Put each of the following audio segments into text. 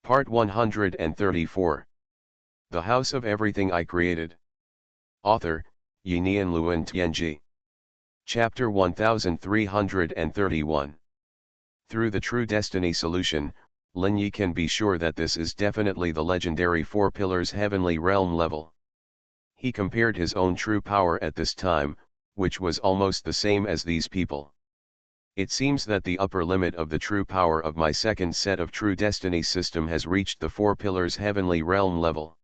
Part 134. The House of Everything I Created. Author, Yinian Luan Tianji. Chapter 1331. Through the True Destiny Solution, Lin Yi can be sure that this is definitely the legendary Four Pillars Heavenly Realm level. He compared his own true power at this time, which was almost the same as these people. It seems that the upper limit of the true power of my second set of True Destiny system has reached the Four Pillars Heavenly Realm level.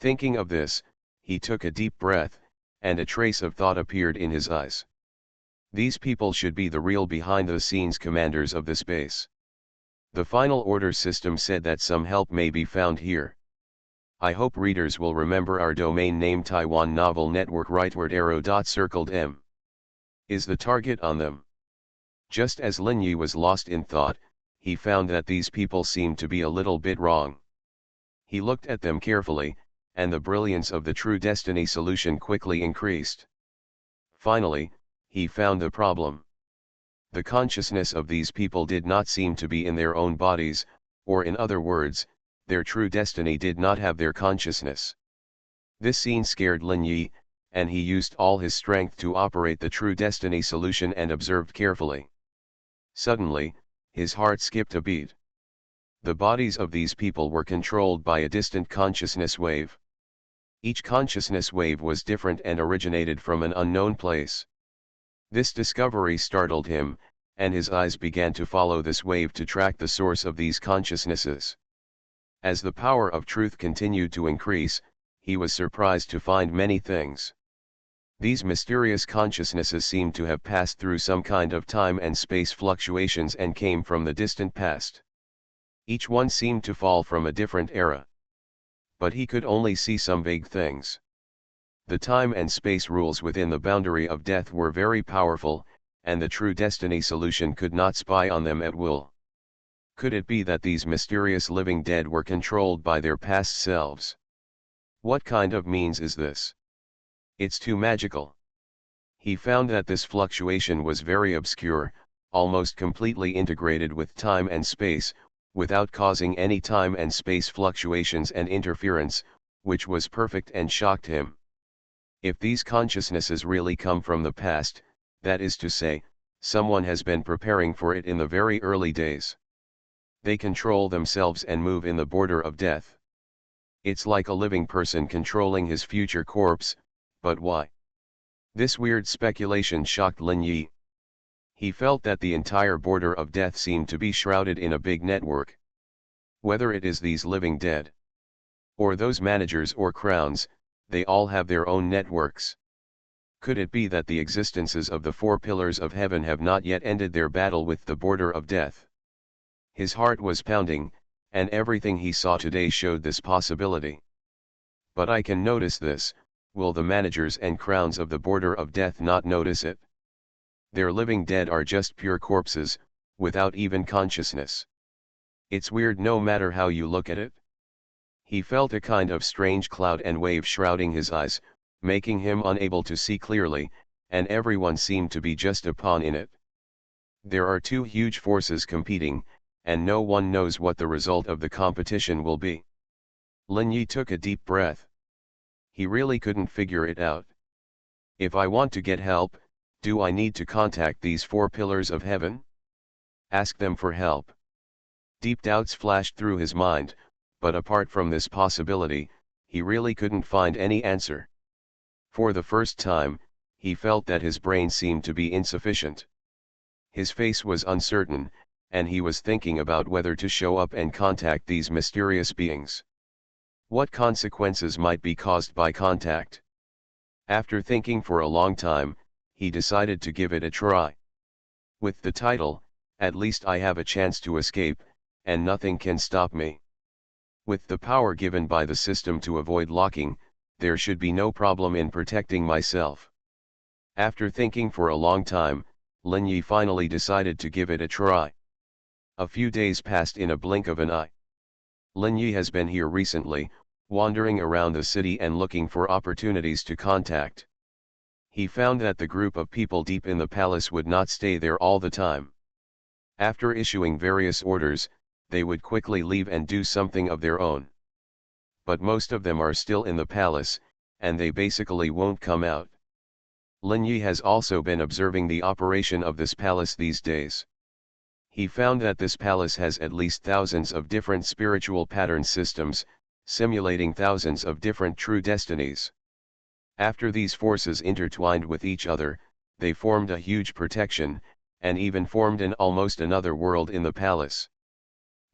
Thinking of this, he took a deep breath, and a trace of thought appeared in his eyes. These people should be the real behind-the-scenes commanders of this base. The final order system said that some help may be found here. I hope readers will remember our domain name Taiwan Novel Network. Rightward arrow dot circled M is the target on them. Just as Lin Yi was lost in thought, he found that these people seemed to be a little bit wrong. He looked at them carefully, and the brilliance of the True Destiny Solution quickly increased. Finally, he found the problem. The consciousness of these people did not seem to be in their own bodies, or in other words, their true destiny did not have their consciousness. This scene scared Lin Yi, and he used all his strength to operate the True Destiny Solution and observed carefully. Suddenly, his heart skipped a beat. The bodies of these people were controlled by a distant consciousness wave. Each consciousness wave was different and originated from an unknown place. This discovery startled him, and his eyes began to follow this wave to track the source of these consciousnesses. As the power of truth continued to increase, he was surprised to find many things. These mysterious consciousnesses seemed to have passed through some kind of time and space fluctuations and came from the distant past. Each one seemed to fall from a different era. But he could only see some vague things. The time and space rules within the boundary of death were very powerful, and the True Destiny Solution could not spy on them at will. Could it be that these mysterious living dead were controlled by their past selves? What kind of means is this? It's too magical. He found that this fluctuation was very obscure, almost completely integrated with time and space, without causing any time and space fluctuations and interference, which was perfect and shocked him. If these consciousnesses really come from the past, that is to say, someone has been preparing for it in the very early days. They control themselves and move in the border of death. It's like a living person controlling his future corpse, but why? This weird speculation shocked Lin Yi. He felt that the entire border of death seemed to be shrouded in a big network. Whether it is these living dead, or those managers or crowns, they all have their own networks. Could it be that the existences of the Four Pillars of Heaven have not yet ended their battle with the border of death? His heart was pounding, and everything he saw today showed this possibility. But I can notice this. Will the managers and crowns of the border of death not notice it? Their living dead are just pure corpses, without even consciousness. It's weird no matter how you look at it. He felt a kind of strange cloud and wave shrouding his eyes, making him unable to see clearly, and everyone seemed to be just a pawn in it. There are two huge forces competing, and no one knows what the result of the competition will be. Lin Yi took a deep breath. He really couldn't figure it out. If I want to get help, do I need to contact these Four Pillars of Heaven? Ask them for help? Deep doubts flashed through his mind, but apart from this possibility, he really couldn't find any answer. For the first time, he felt that his brain seemed to be insufficient. His face was uncertain, and he was thinking about whether to show up and contact these mysterious beings. What consequences might be caused by contact? After thinking for a long time, he decided to give it a try. With the title, "At least I have a chance to escape, and nothing can stop me." With the power given by the system to avoid locking, there should be no problem in protecting myself. After thinking for a long time, Lin Yi finally decided to give it a try. A few days passed in a blink of an eye. Lin Yi has been here recently, wandering around the city and looking for opportunities to contact. He found that the group of people deep in the palace would not stay there all the time. After issuing various orders, they would quickly leave and do something of their own. But most of them are still in the palace, and they basically won't come out. Lin Yi has also been observing the operation of this palace these days. He found that this palace has at least thousands of different spiritual pattern systems, simulating thousands of different true destinies. After these forces intertwined with each other, they formed a huge protection, and even formed an almost another world in the palace.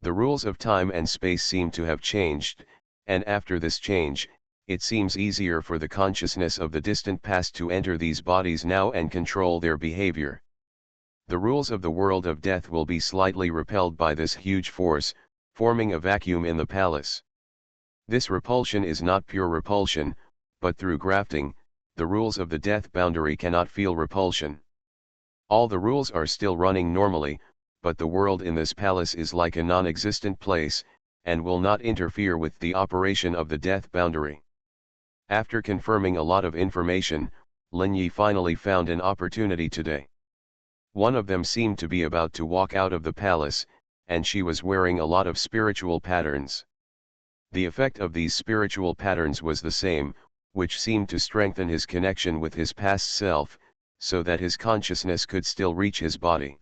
The rules of time and space seem to have changed, and after this change, it seems easier for the consciousness of the distant past to enter these bodies now and control their behavior. The rules of the world of death will be slightly repelled by this huge force, forming a vacuum in the palace. This repulsion is not pure repulsion, but through grafting, the rules of the death boundary cannot feel repulsion. All the rules are still running normally, but the world in this palace is like a non-existent place, and will not interfere with the operation of the death boundary. After confirming a lot of information, Lin Yi finally found an opportunity today. One of them seemed to be about to walk out of the palace, and she was wearing a lot of spiritual patterns. The effect of these spiritual patterns was the same, which seemed to strengthen his connection with his past self, so that his consciousness could still reach his body.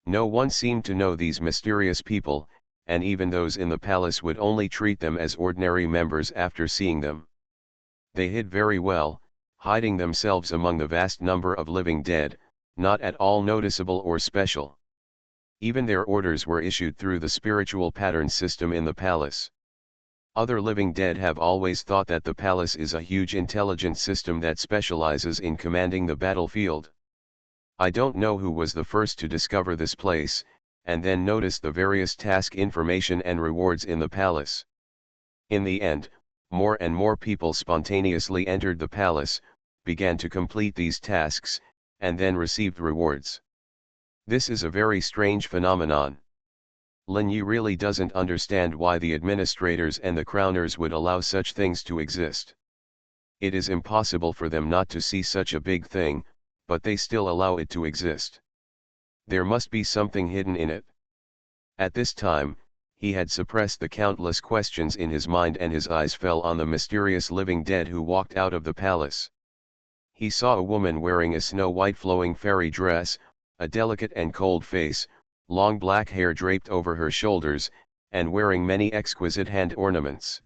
No one seemed to know these mysterious people, and even those in the palace would only treat them as ordinary members after seeing them. They hid very well, hiding themselves among the vast number of living dead, not at all noticeable or special. Even their orders were issued through the spiritual pattern system in the palace. Other living dead have always thought that the palace is a huge intelligent system that specializes in commanding the battlefield. I don't know who was the first to discover this place, and then notice the various task information and rewards in the palace. In the end, more and more people spontaneously entered the palace, began to complete these tasks, and then received rewards. This is a very strange phenomenon. Lin Yi really doesn't understand why the administrators and the crowners would allow such things to exist. It is impossible for them not to see such a big thing, but they still allow it to exist. There must be something hidden in it. At this time, he had suppressed the countless questions in his mind, and his eyes fell on the mysterious living dead who walked out of the palace. He saw a woman wearing a snow-white flowing fairy dress, a delicate and cold face, long black hair draped over her shoulders, and wearing many exquisite hand ornaments.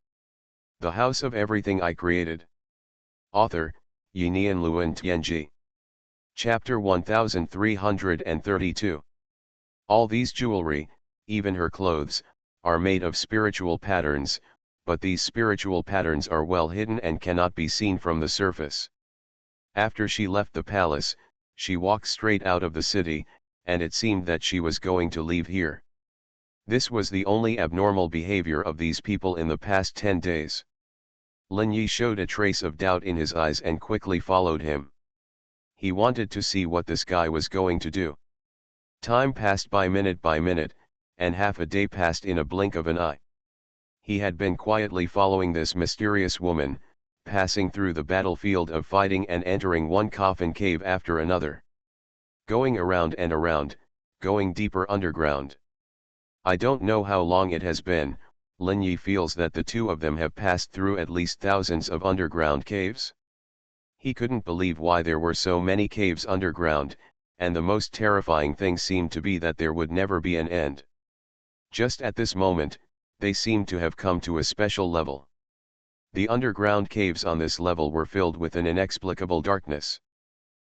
The House of Everything I Created. Author, Yinian Luan Tianji. Chapter 1332. All these jewelry, even her clothes, are made of spiritual patterns, but these spiritual patterns are well hidden and cannot be seen from the surface. After she left the palace, she walked straight out of the city, and it seemed that she was going to leave here. This was the only abnormal behavior of these people in the past 10 days. Lin Yi showed a trace of doubt in his eyes and quickly followed him. He wanted to see what this guy was going to do. Time passed by minute, and half a day passed in a blink of an eye. He had been quietly following this mysterious woman, passing through the battlefield of fighting and entering one coffin cave after another. Going around and around, going deeper underground. I don't know how long it has been, Lin Yi feels that the two of them have passed through at least thousands of underground caves. He couldn't believe why there were so many caves underground, and the most terrifying thing seemed to be that there would never be an end. Just at this moment, they seemed to have come to a special level. The underground caves on this level were filled with an inexplicable darkness.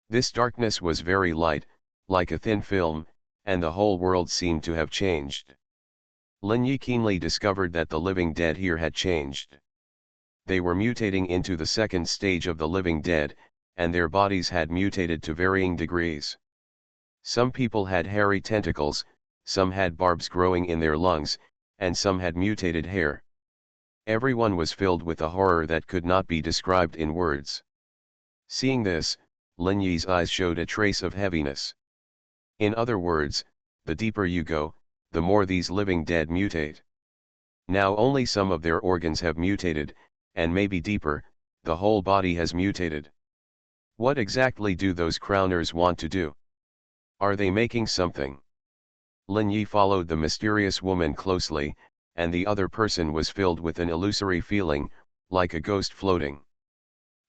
This darkness was very light, like a thin film, and the whole world seemed to have changed. Lin Yi keenly discovered that the living dead here had changed. They were mutating into the second stage of the living dead, and their bodies had mutated to varying degrees. Some people had hairy tentacles, some had barbs growing in their lungs, and some had mutated hair. Everyone was filled with a horror that could not be described in words. Seeing this, Lin Yi's eyes showed a trace of heaviness. In other words, the deeper you go, the more these living dead mutate. Now only some of their organs have mutated, and maybe deeper, the whole body has mutated. What exactly do those crowners want to do? Are they making something? Lin Yi followed the mysterious woman closely, and the other person was filled with an illusory feeling, like a ghost floating.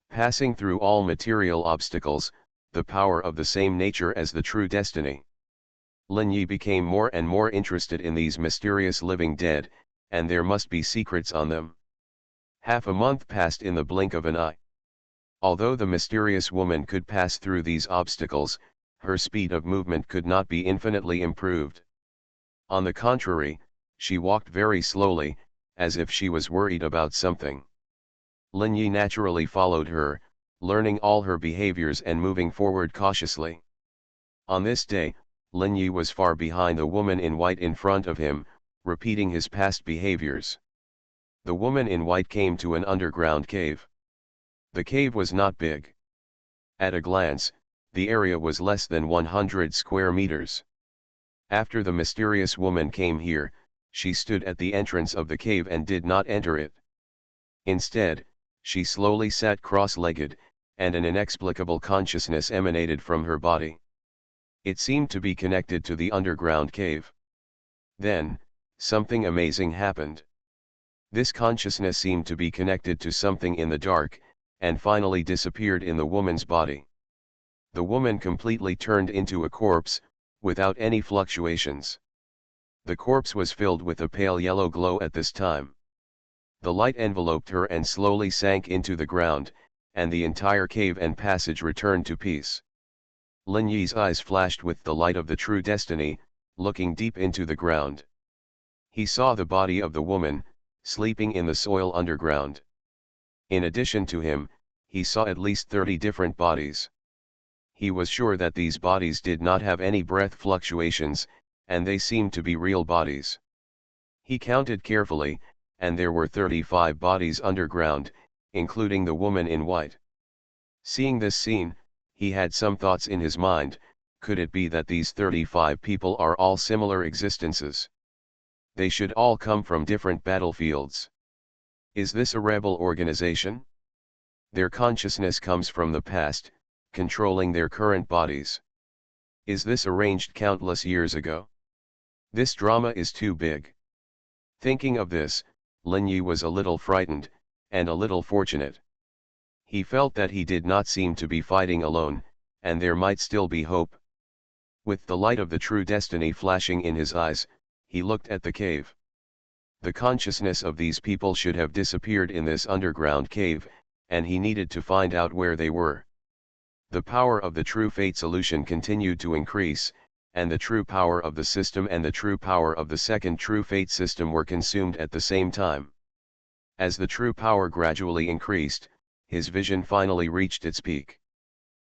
Passing through all material obstacles, the power of the same nature as the true destiny. Lin Yi became more and more interested in these mysterious living dead, and there must be secrets on them. Half a month passed in the blink of an eye. Although the mysterious woman could pass through these obstacles, her speed of movement could not be infinitely improved. On the contrary, she walked very slowly, as if she was worried about something. Lin Yi naturally followed her, learning all her behaviors and moving forward cautiously. On this day, Lin Yi was far behind the woman in white in front of him, repeating his past behaviors. The woman in white came to an underground cave. The cave was not big. At a glance, the area was less than 100 square meters. After the mysterious woman came here, she stood at the entrance of the cave and did not enter it. Instead, she slowly sat cross-legged, and an inexplicable consciousness emanated from her body. It seemed to be connected to the underground cave. Then, something amazing happened. This consciousness seemed to be connected to something in the dark, and finally disappeared in the woman's body. The woman completely turned into a corpse, without any fluctuations. The corpse was filled with a pale yellow glow at this time. The light enveloped her and slowly sank into the ground, and the entire cave and passage returned to peace. Lin Yi's eyes flashed with the light of the true destiny, looking deep into the ground. He saw the body of the woman, sleeping in the soil underground. In addition to him, he saw at least 30 different bodies. He was sure that these bodies did not have any breath fluctuations, and they seemed to be real bodies. He counted carefully, and there were 35 bodies underground, including the woman in white. Seeing this scene, he had some thoughts in his mind. Could it be that these 35 people are all similar existences? They should all come from different battlefields. Is this a rebel organization? Their consciousness comes from the past, controlling their current bodies. Is this arranged countless years ago? This drama is too big. Thinking of this, Lin Yi was a little frightened, and a little fortunate. He felt that he did not seem to be fighting alone, and there might still be hope. With the light of the true destiny flashing in his eyes, he looked at the cave. The consciousness of these people should have disappeared in this underground cave, and he needed to find out where they were. The power of the true fate solution continued to increase, and the true power of the system and the true power of the second true fate system were consumed at the same time. As the true power gradually increased, his vision finally reached its peak.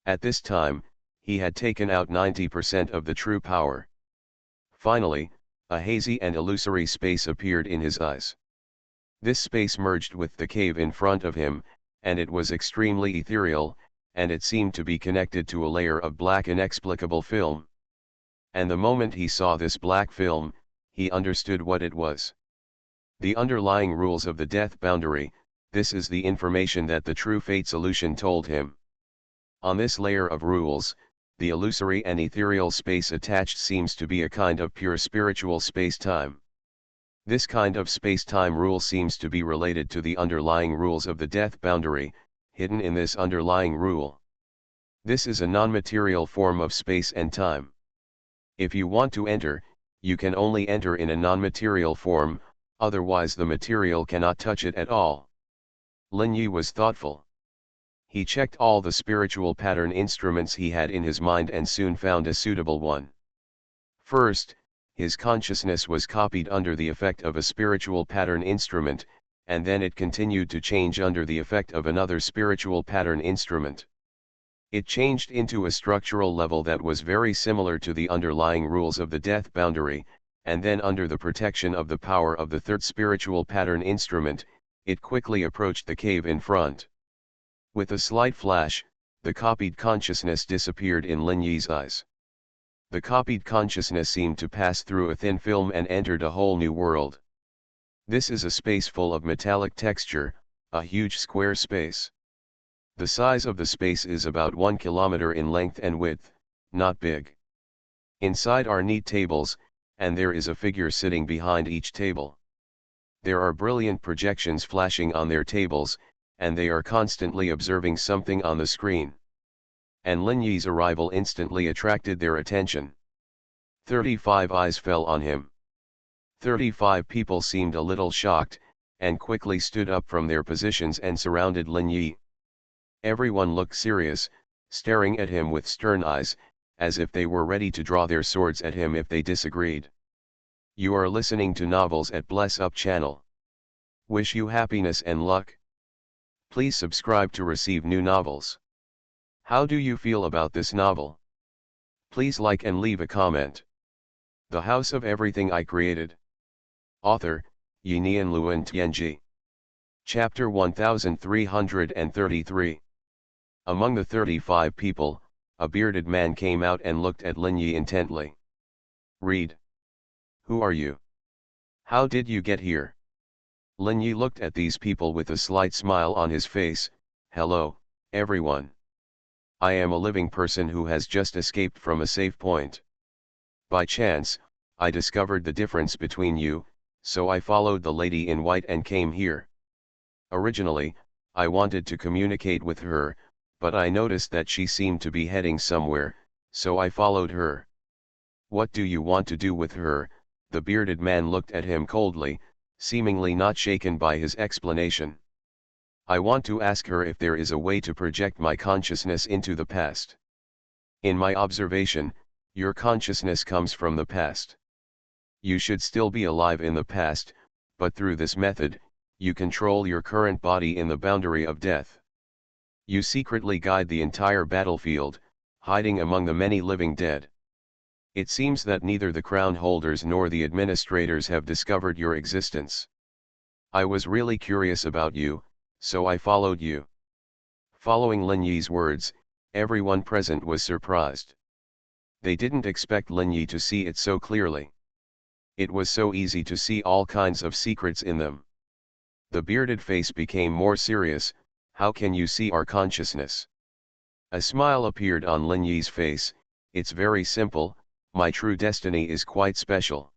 At this time, he had taken out 90% of the true power. Finally, a hazy and illusory space appeared in his eyes. This space merged with the cave in front of him, and it was extremely ethereal, and it seemed to be connected to a layer of black inexplicable film. And the moment he saw this black film, he understood what it was. The underlying rules of the death boundary. This is the information that the true fate solution told him. On this layer of rules, the illusory and ethereal space attached seems to be a kind of pure spiritual space-time. This kind of space-time rule seems to be related to the underlying rules of the death boundary, hidden in this underlying rule. This is a non-material form of space and time. If you want to enter, you can only enter in a non-material form, otherwise the material cannot touch it at all. Lin Yi was thoughtful. He checked all the spiritual pattern instruments he had in his mind and soon found a suitable one. First, his consciousness was copied under the effect of a spiritual pattern instrument, and then it continued to change under the effect of another spiritual pattern instrument. It changed into a structural level that was very similar to the underlying rules of the death boundary, and then under the protection of the power of the third spiritual pattern instrument, it quickly approached the cave in front. With a slight flash, the copied consciousness disappeared in Lin Yi's eyes. The copied consciousness seemed to pass through a thin film and entered a whole new world. This is a space full of metallic texture, a huge square space. The size of the space is about 1 kilometer in length and width, not big. Inside are neat tables, and there is a figure sitting behind each table. There are brilliant projections flashing on their tables, and they are constantly observing something on the screen. And Lin Yi's arrival instantly attracted their attention. 35 eyes fell on him. 35 people seemed a little shocked, and quickly stood up from their positions and surrounded Lin Yi. Everyone looked serious, staring at him with stern eyes, as if they were ready to draw their swords at him if they disagreed. You are listening to Novels at Bless Up channel. Wish you happiness and luck. Please subscribe to receive new novels. How do you feel about this novel? Please like and leave a comment. The House of Everything I Created. Author, Yinian Luan Tianji. Chapter 1333. Among the 35 people, a bearded man came out and looked at Lin Yi intently. Read. Who are you? How did you get here? Lin Yi looked at these people with a slight smile on his face. Hello, everyone. I am a living person who has just escaped from a safe point. By chance, I discovered the difference between you, so I followed the lady in white and came here. Originally, I wanted to communicate with her, but I noticed that she seemed to be heading somewhere, so I followed her. What do you want to do with her? The bearded man looked at him coldly, seemingly not shaken by his explanation. I want to ask her if there is a way to project my consciousness into the past. In my observation, your consciousness comes from the past. You should still be alive in the past, but through this method, you control your current body in the boundary of death. You secretly guide the entire battlefield, hiding among the many living dead. It seems that neither the crown holders nor the administrators have discovered your existence. I was really curious about you, so I followed you. Following Lin Yi's words, everyone present was surprised. They didn't expect Lin Yi to see it so clearly. It was so easy to see all kinds of secrets in them. The bearded face became more serious. How can you see our consciousness? A smile appeared on Lin Yi's face. It's very simple, my true destiny is quite special.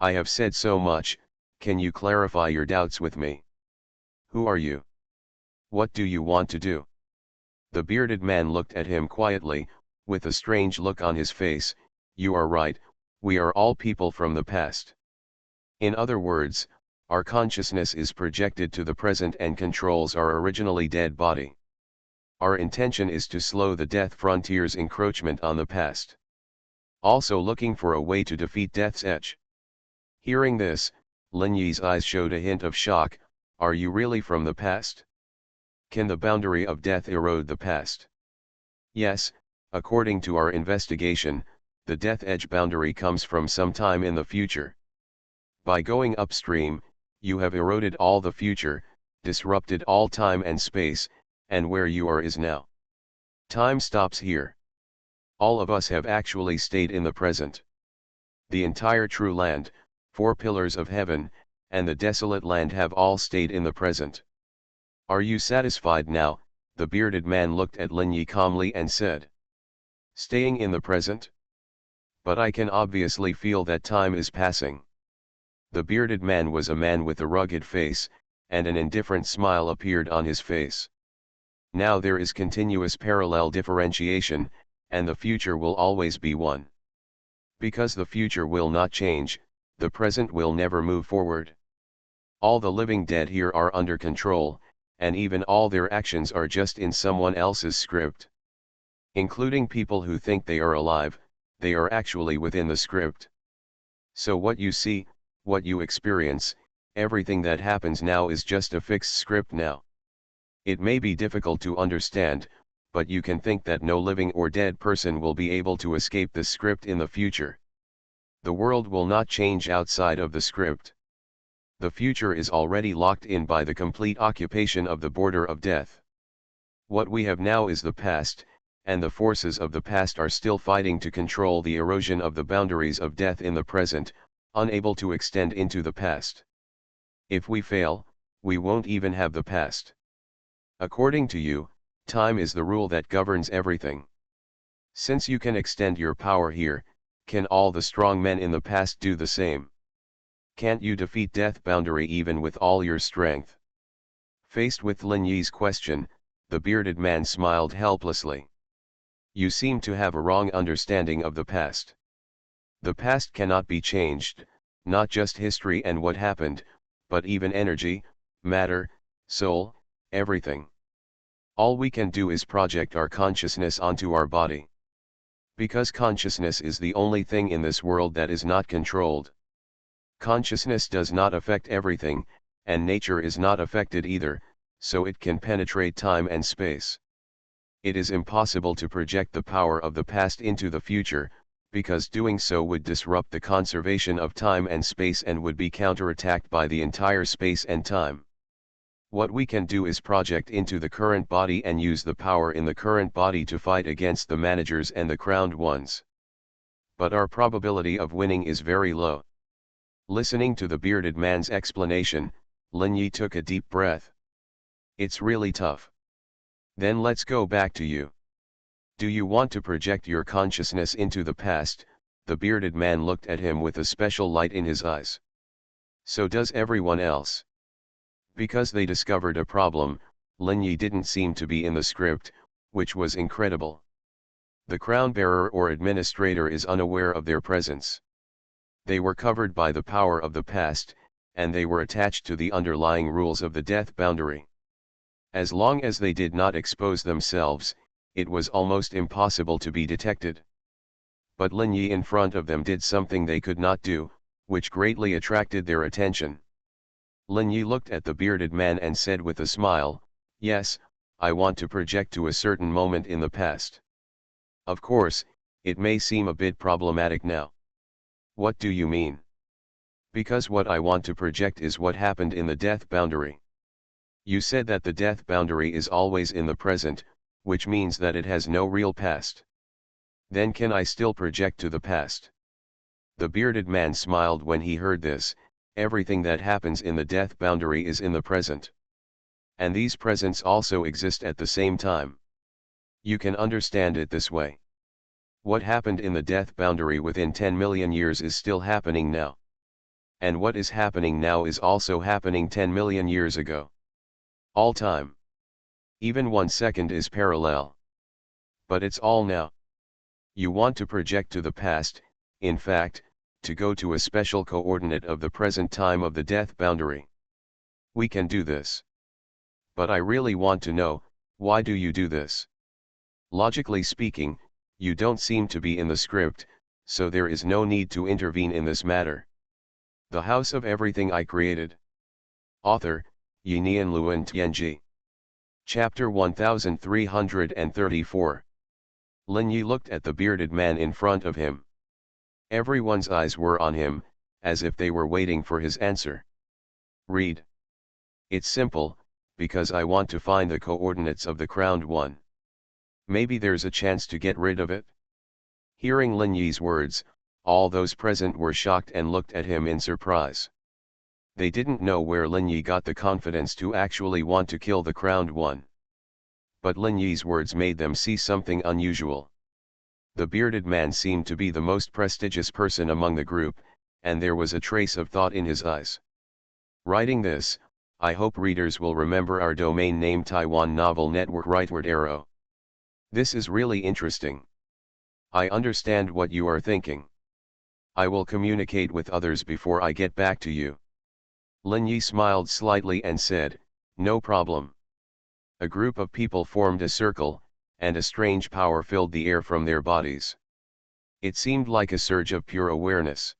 I have said so much, can you clarify your doubts with me? Who are you? What do you want to do? The bearded man looked at him quietly, with a strange look on his face. You are right, we are all people from the past. In other words, our consciousness is projected to the present and controls our originally dead body. Our intention is to slow the death frontier's encroachment on the past. Also looking for a way to defeat death's edge. Hearing this, Lin Yi's eyes showed a hint of shock. Are you really from the past? Can the boundary of death erode the past? Yes, according to our investigation, the death edge boundary comes from some time in the future. By going upstream, you have eroded all the future, disrupted all time and space, and where you are is now. Time stops here. All of us have actually stayed in the present. The entire true land, 4 pillars of heaven, and the desolate land have all stayed in the present. Are you satisfied now? The bearded man looked at Lin Yi calmly and said. Staying in the present? But I can obviously feel that time is passing. The bearded man was a man with a rugged face, and an indifferent smile appeared on his face. Now there is continuous parallel differentiation, and the future will always be one. Because the future will not change, the present will never move forward. All the living dead here are under control, and even all their actions are just in someone else's script. Including people who think they are alive, they are actually within the script. So what you see, what you experience, everything that happens now is just a fixed script now. It may be difficult to understand, but you can think that no living or dead person will be able to escape the script in the future. The world will not change outside of the script. The future is already locked in by the complete occupation of the border of death. What we have now is the past, and the forces of the past are still fighting to control the erosion of the boundaries of death in the present, unable to extend into the past. If we fail, we won't even have the past. According to you, time is the rule that governs everything. Since you can extend your power here, Can all the strong men in the past do the same? Can't you defeat Death Boundary even with all your strength? Faced with Lin Yi's question, the bearded man smiled helplessly. You seem to have a wrong understanding of the past. The past cannot be changed, not just history and what happened, but even energy, matter, soul, everything. All we can do is project our consciousness onto our body. Because consciousness is the only thing in this world that is not controlled. Consciousness does not affect everything, and nature is not affected either, so it can penetrate time and space. It is impossible to project the power of the past into the future, because doing so would disrupt the conservation of time and space and would be counterattacked by the entire space and time. What we can do is project into the current body and use the power in the current body to fight against the managers and the crowned ones. But our probability of winning is very low. Listening to the bearded man's explanation, Lin Yi took a deep breath. It's really tough. Then let's go back to you. Do you want to project your consciousness into the past? The bearded man looked at him with a special light in his eyes. So does everyone else. Because they discovered a problem, Lin Yi didn't seem to be in the script, which was incredible. The crown bearer or administrator is unaware of their presence. They were covered by the power of the past, and they were attached to the underlying rules of the death boundary. As long as they did not expose themselves, it was almost impossible to be detected. But Lin Yi in front of them did something they could not do, which greatly attracted their attention. Lin Yi looked at the bearded man and said with a smile, "Yes, I want to project to a certain moment in the past. Of course, it may seem a bit problematic now." What do you mean? Because what I want to project is what happened in the death boundary. You said that the death boundary is always in the present, which means that it has no real past. Then can I still project to the past? The bearded man smiled when he heard this. Everything that happens in the death boundary is in the present. And these presents also exist at the same time. You can understand it this way. What happened in the death boundary within 10 million years is still happening now. And what is happening now is also happening 10 million years ago. All time. Even 1 second is parallel. But it's all now. You want to project to the past, in fact, to go to a special coordinate of the present time of the death boundary. We can do this. But I really want to know, why do you do this? Logically speaking, you don't seem to be in the script, so there is no need to intervene in this matter. The House of Everything I Created. Author, Yinian Luan Tianji. Chapter 1334. Lin Yi looked at the bearded man in front of him. Everyone's eyes were on him, as if they were waiting for his answer. Read. It's simple, because I want to find the coordinates of the crowned one. Maybe there's a chance to get rid of it. Hearing Lin Yi's words, all those present were shocked and looked at him in surprise. They didn't know where Lin Yi got the confidence to actually want to kill the crowned one. But Lin Yi's words made them see something unusual. The bearded man seemed to be the most prestigious person among the group, and there was a trace of thought in his eyes. Writing this, I hope readers will remember our domain name Taiwan Novel Network Rightward Arrow. This is really interesting. I understand what you are thinking. I will communicate with others before I get back to you. Lin Yi smiled slightly and said, "No problem." A group of people formed a circle, and a strange power filled the air from their bodies. It seemed like a surge of pure awareness.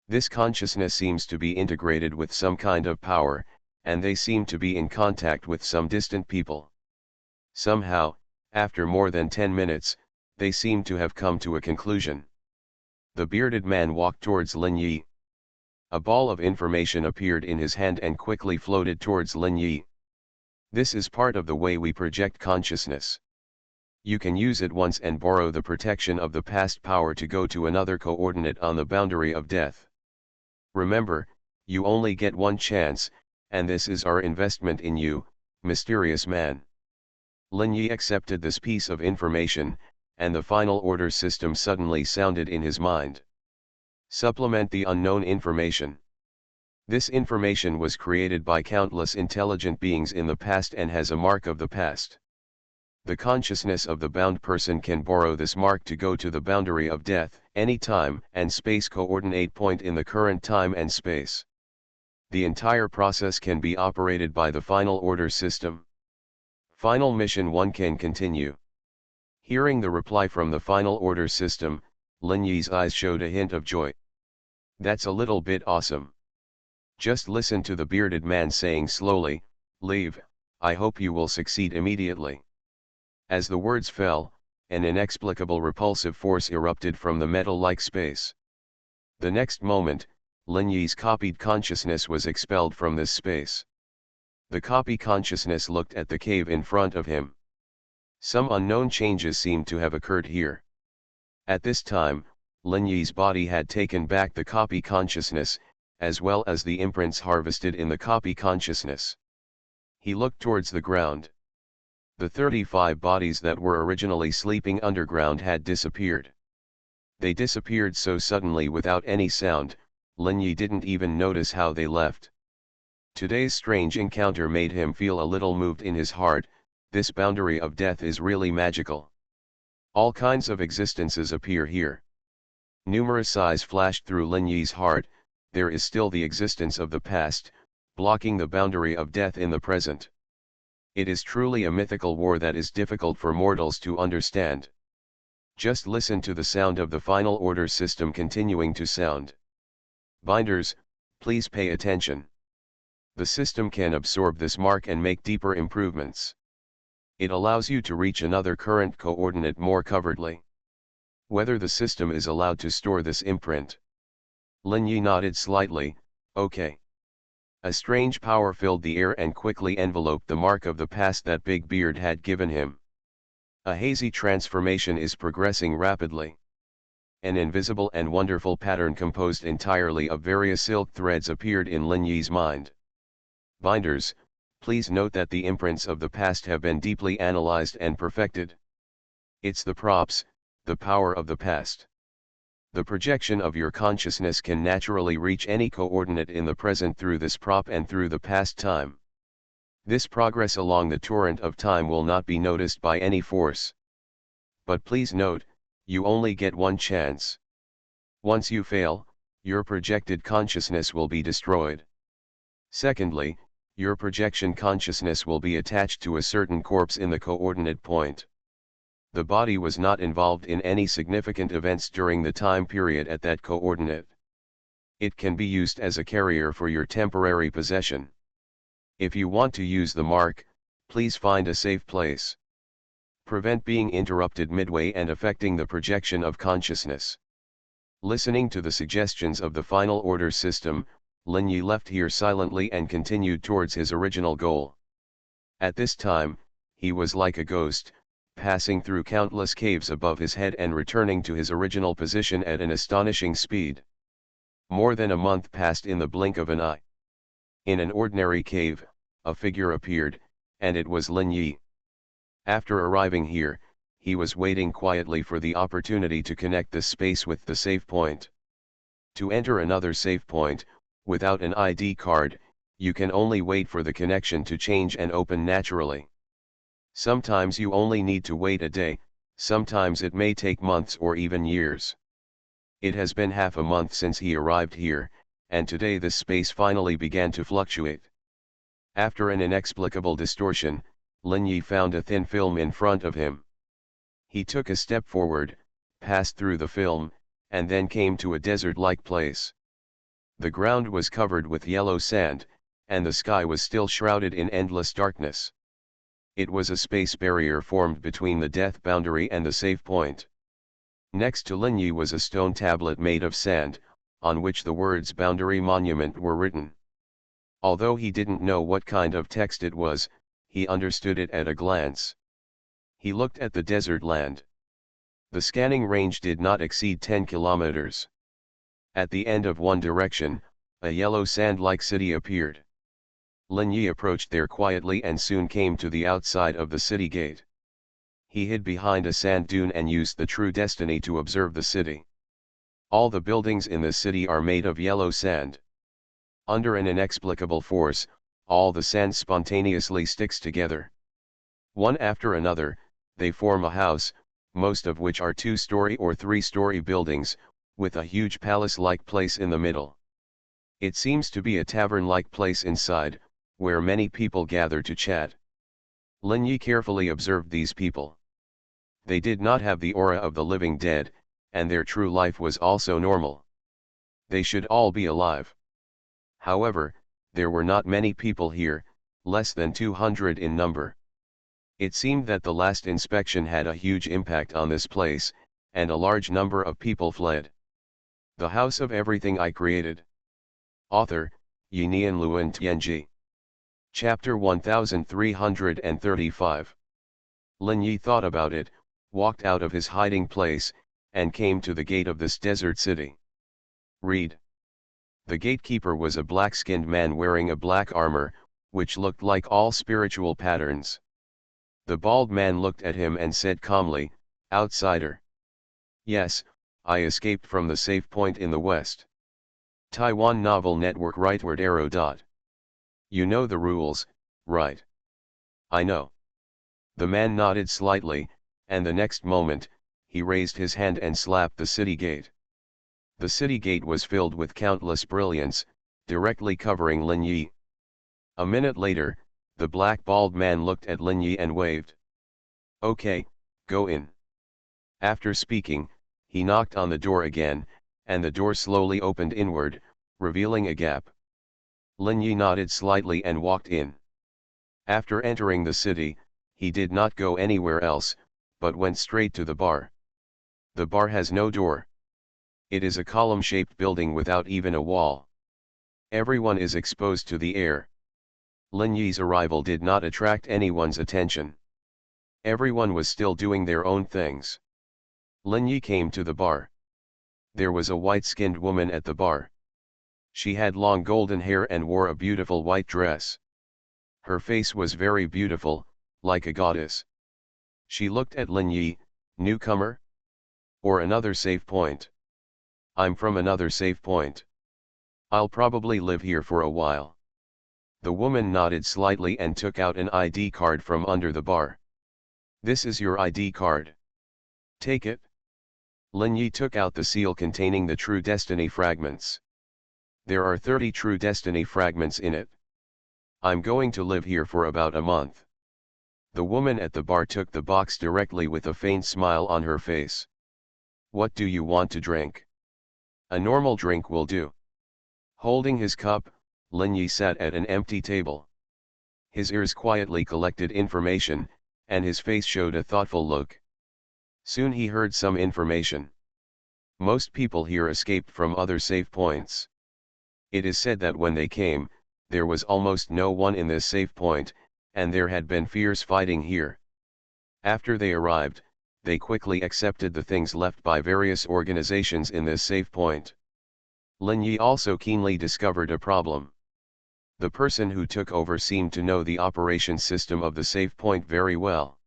This consciousness seems to be integrated with some kind of power, and they seem to be in contact with some distant people. Somehow, after more than 10 minutes, they seem to have come to a conclusion. The bearded man walked towards Lin Yi. A ball of information appeared in his hand and quickly floated towards Lin Yi. This is part of the way we project consciousness. You can use it once and borrow the protection of the past power to go to another coordinate on the boundary of death. Remember, you only get one chance, and this is our investment in you, mysterious man. Lin Yi accepted this piece of information, and the final order system suddenly sounded in his mind. Supplement the unknown information. This information was created by countless intelligent beings in the past and has a mark of the past. The consciousness of the bound person can borrow this mark to go to the boundary of death, any time and space coordinate point in the current time and space. The entire process can be operated by the final order system. Final mission 1 can continue. Hearing the reply from the final order system, Lin Yi's eyes showed a hint of joy. That's a little bit awesome. Just listen to the bearded man saying slowly, "Leave, I hope you will succeed immediately." As the words fell, an inexplicable repulsive force erupted from the metal-like space. The next moment, Lin Yi's copied consciousness was expelled from this space. The copy consciousness looked at the cave in front of him. Some unknown changes seemed to have occurred here. At this time, Lin Yi's body had taken back the copy consciousness, as well as the imprints harvested in the copy consciousness. He looked towards the ground. The 35 bodies that were originally sleeping underground had disappeared. They disappeared so suddenly without any sound, Lin Yi didn't even notice how they left. Today's strange encounter made him feel a little moved in his heart. This boundary of death is really magical. All kinds of existences appear here. Numerous eyes flashed through Lin Yi's heart. There is still the existence of the past, blocking the boundary of death in the present. It is truly a mythical war that is difficult for mortals to understand. Just listen to the sound of the final order system continuing to sound. Binders, please pay attention. The system can absorb this mark and make deeper improvements. It allows you to reach another current coordinate more covertly. Whether the system is allowed to store this imprint. Lin Yi nodded slightly, okay. A strange power filled the air and quickly enveloped the mark of the past that Big Beard had given him. A hazy transformation is progressing rapidly. An invisible and wonderful pattern composed entirely of various silk threads appeared in Lin Yi's mind. Binders, please note that the imprints of the past have been deeply analyzed and perfected. It's the props, the power of the past. The projection of your consciousness can naturally reach any coordinate in the present through this prop and through the past time. This progress along the torrent of time will not be noticed by any force. But please note, you only get one chance. Once you fail, your projected consciousness will be destroyed. Secondly, your projection consciousness will be attached to a certain corpse in the coordinate point. The body was not involved in any significant events during the time period at that coordinate. It can be used as a carrier for your temporary possession. If you want to use the mark, please find a safe place. Prevent being interrupted midway and affecting the projection of consciousness. Listening to the suggestions of the final order system, Lin Yi left here silently and continued towards his original goal. At this time, he was like a ghost, passing through countless caves above his head and returning to his original position at an astonishing speed. More than a month passed in the blink of an eye. In an ordinary cave, a figure appeared, and it was Lin Yi. After arriving here, he was waiting quietly for the opportunity to connect this space with the save point. To enter another save point, without an ID card, you can only wait for the connection to change and open naturally. Sometimes you only need to wait a day, sometimes it may take months or even years. It has been half a month since he arrived here, and today this space finally began to fluctuate. After an inexplicable distortion, Lin Yi found a thin film in front of him. He took a step forward, passed through the film, and then came to a desert-like place. The ground was covered with yellow sand, and the sky was still shrouded in endless darkness. It was a space barrier formed between the death boundary and the save point. Next to Lin Yi was a stone tablet made of sand, on which the words "Boundary Monument" were written. Although he didn't know what kind of text it was, he understood it at a glance. He looked at the desert land. The scanning range did not exceed 10 kilometers. At the end of one direction, a yellow sand-like city appeared. Lin Yi approached there quietly and soon came to the outside of the city gate. He hid behind a sand dune and used the true destiny to observe the city. All the buildings in the city are made of yellow sand. Under an inexplicable force, all the sand spontaneously sticks together. One after another, they form a house, most of which are 2-story or 3-story buildings, with a huge palace-like place in the middle. It seems to be a tavern-like place inside, where many people gather to chat. Lin Yi carefully observed these people. They did not have the aura of the living dead, and their true life was also normal. They should all be alive. However, there were not many people here, less than 200 in number. It seemed that the last inspection had a huge impact on this place, and a large number of people fled. The House of Everything I Created. Author, Yinian Luan Tianji. Chapter 1335. Lin Yi thought about it, walked out of his hiding place, and came to the gate of this desert city. Read. The gatekeeper was a black-skinned man wearing a black armor, which looked like all spiritual patterns. The bald man looked at him and said calmly, "Outsider." "Yes, I escaped from the safe point in the west." Taiwan Novel Network Rightward arrow. You know the rules, right? I know. The man nodded slightly, and the next moment, he raised his hand and slapped the city gate. The city gate was filled with countless brilliance, directly covering Lin Yi. A minute later, the black bald man looked at Lin Yi and waved. "Okay, go in." After speaking, he knocked on the door again, and the door slowly opened inward, revealing a gap. Lin Yi nodded slightly and walked in. After entering the city, he did not go anywhere else, but went straight to the bar. The bar has no door. It is a column-shaped building without even a wall. Everyone is exposed to the air. Lin Yi's arrival did not attract anyone's attention. Everyone was still doing their own things. Lin Yi came to the bar. There was a white-skinned woman at the bar. She had long golden hair and wore a beautiful white dress. Her face was very beautiful, like a goddess. She looked at Lin Yi. "Newcomer? Or another safe point?" "I'm from another safe point. I'll probably live here for a while." The woman nodded slightly and took out an ID card from under the bar. "This is your ID card. Take it." Lin Yi took out the seal containing the True Destiny fragments. There are 30 True Destiny fragments in it. I'm going to live here for about a month. The woman at the bar took the box directly with a faint smile on her face. "What do you want to drink?" "A normal drink will do." Holding his cup, Lin Yi sat at an empty table. His ears quietly collected information, and his face showed a thoughtful look. Soon he heard some information. Most people here escaped from other safe points. It is said that when they came, there was almost no one in this safe point, and there had been fierce fighting here. After they arrived, they quickly accepted the things left by various organizations in this safe point. Lin Yi also keenly discovered a problem. The person who took over seemed to know the operation system of the safe point very well.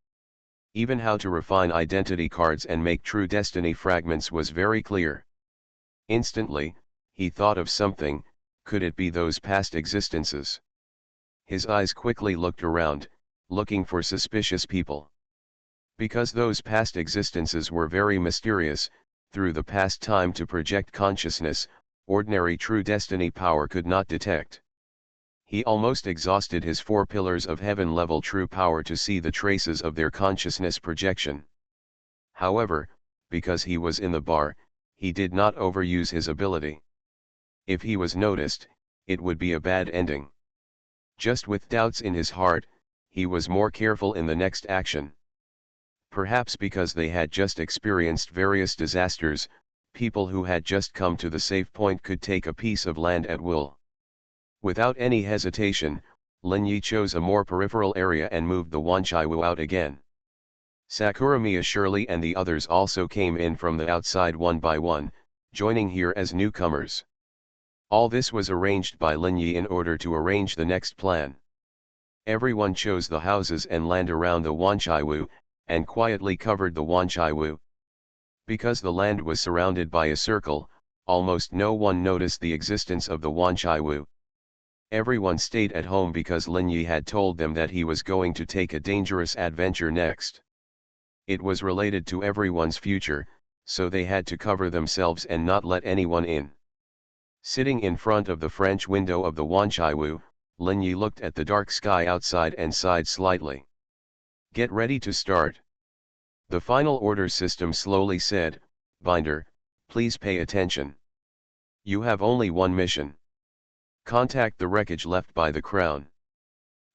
Even how to refine identity cards and make true destiny fragments was very clear. Instantly, he thought of something. Could it be those past existences? His eyes quickly looked around, looking for suspicious people. Because those past existences were very mysterious, through the past time to project consciousness, ordinary true destiny power could not detect. He almost exhausted his 4 pillars of heaven level true power to see the traces of their consciousness projection. However, because he was in the bar, he did not overuse his ability. If he was noticed, it would be a bad ending. Just with doubts in his heart, he was more careful in the next action. Perhaps because they had just experienced various disasters, people who had just come to the safe point could take a piece of land at will. Without any hesitation, Lin Yi chose a more peripheral area and moved the Wanchaiwu out again. Sakuramiya Shirley and the others also came in from the outside one by one, joining here as newcomers. All this was arranged by Lin Yi in order to arrange the next plan. Everyone chose the houses and land around the Wanchaiwu, and quietly covered the Wanchaiwu. Because the land was surrounded by a circle, almost no one noticed the existence of the Wanchaiwu. Everyone stayed at home because Lin Yi had told them that he was going to take a dangerous adventure next. It was related to everyone's future, so they had to cover themselves and not let anyone in. Sitting in front of the French window of the Wanchaiwu, Lin Yi looked at the dark sky outside and sighed slightly. Get ready to start. The final order system slowly said, Binder, please pay attention. You have only one mission. Contact the wreckage left by the crown.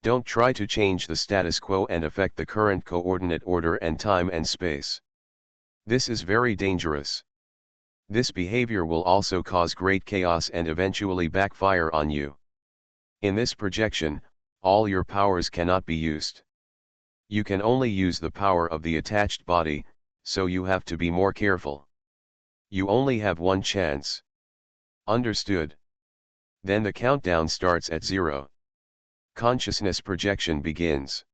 Don't try to change the status quo and affect the current coordinate order and time and space. This is very dangerous. This behavior will also cause great chaos and eventually backfire on you. In this projection, all your powers cannot be used. You can only use the power of the attached body, so you have to be more careful. You only have one chance. Understood? Then the countdown starts at 0. Consciousness projection begins.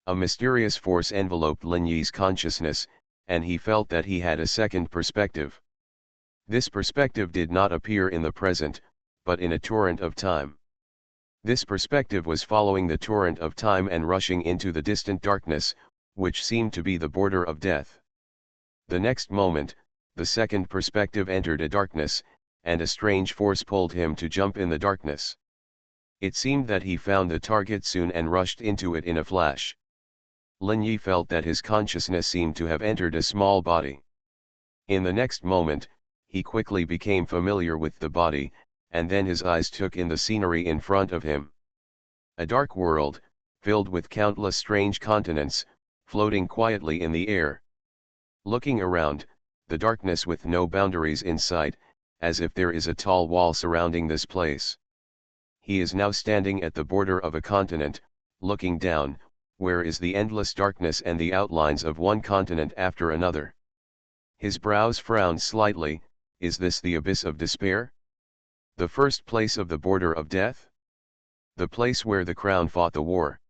A mysterious force enveloped Lin Yi's consciousness, and he felt that he had a second perspective. This perspective did not appear in the present, but in a torrent of time. This perspective was following the torrent of time and rushing into the distant darkness, which seemed to be the border of death. The next moment, the second perspective entered a darkness, and a strange force pulled him to jump in the darkness. It seemed that he found the target soon and rushed into it in a flash. Lin Yi felt that his consciousness seemed to have entered a small body. In the next moment, he quickly became familiar with the body, and then his eyes took in the scenery in front of him. A dark world, filled with countless strange continents, floating quietly in the air. Looking around, the darkness with no boundaries in sight, as if there is a tall wall surrounding this place. He is now standing at the border of a continent, looking down, where is the endless darkness and the outlines of one continent after another. His brows frowned slightly. Is this the abyss of despair? The first place of the border of death? The place where the crown fought the war?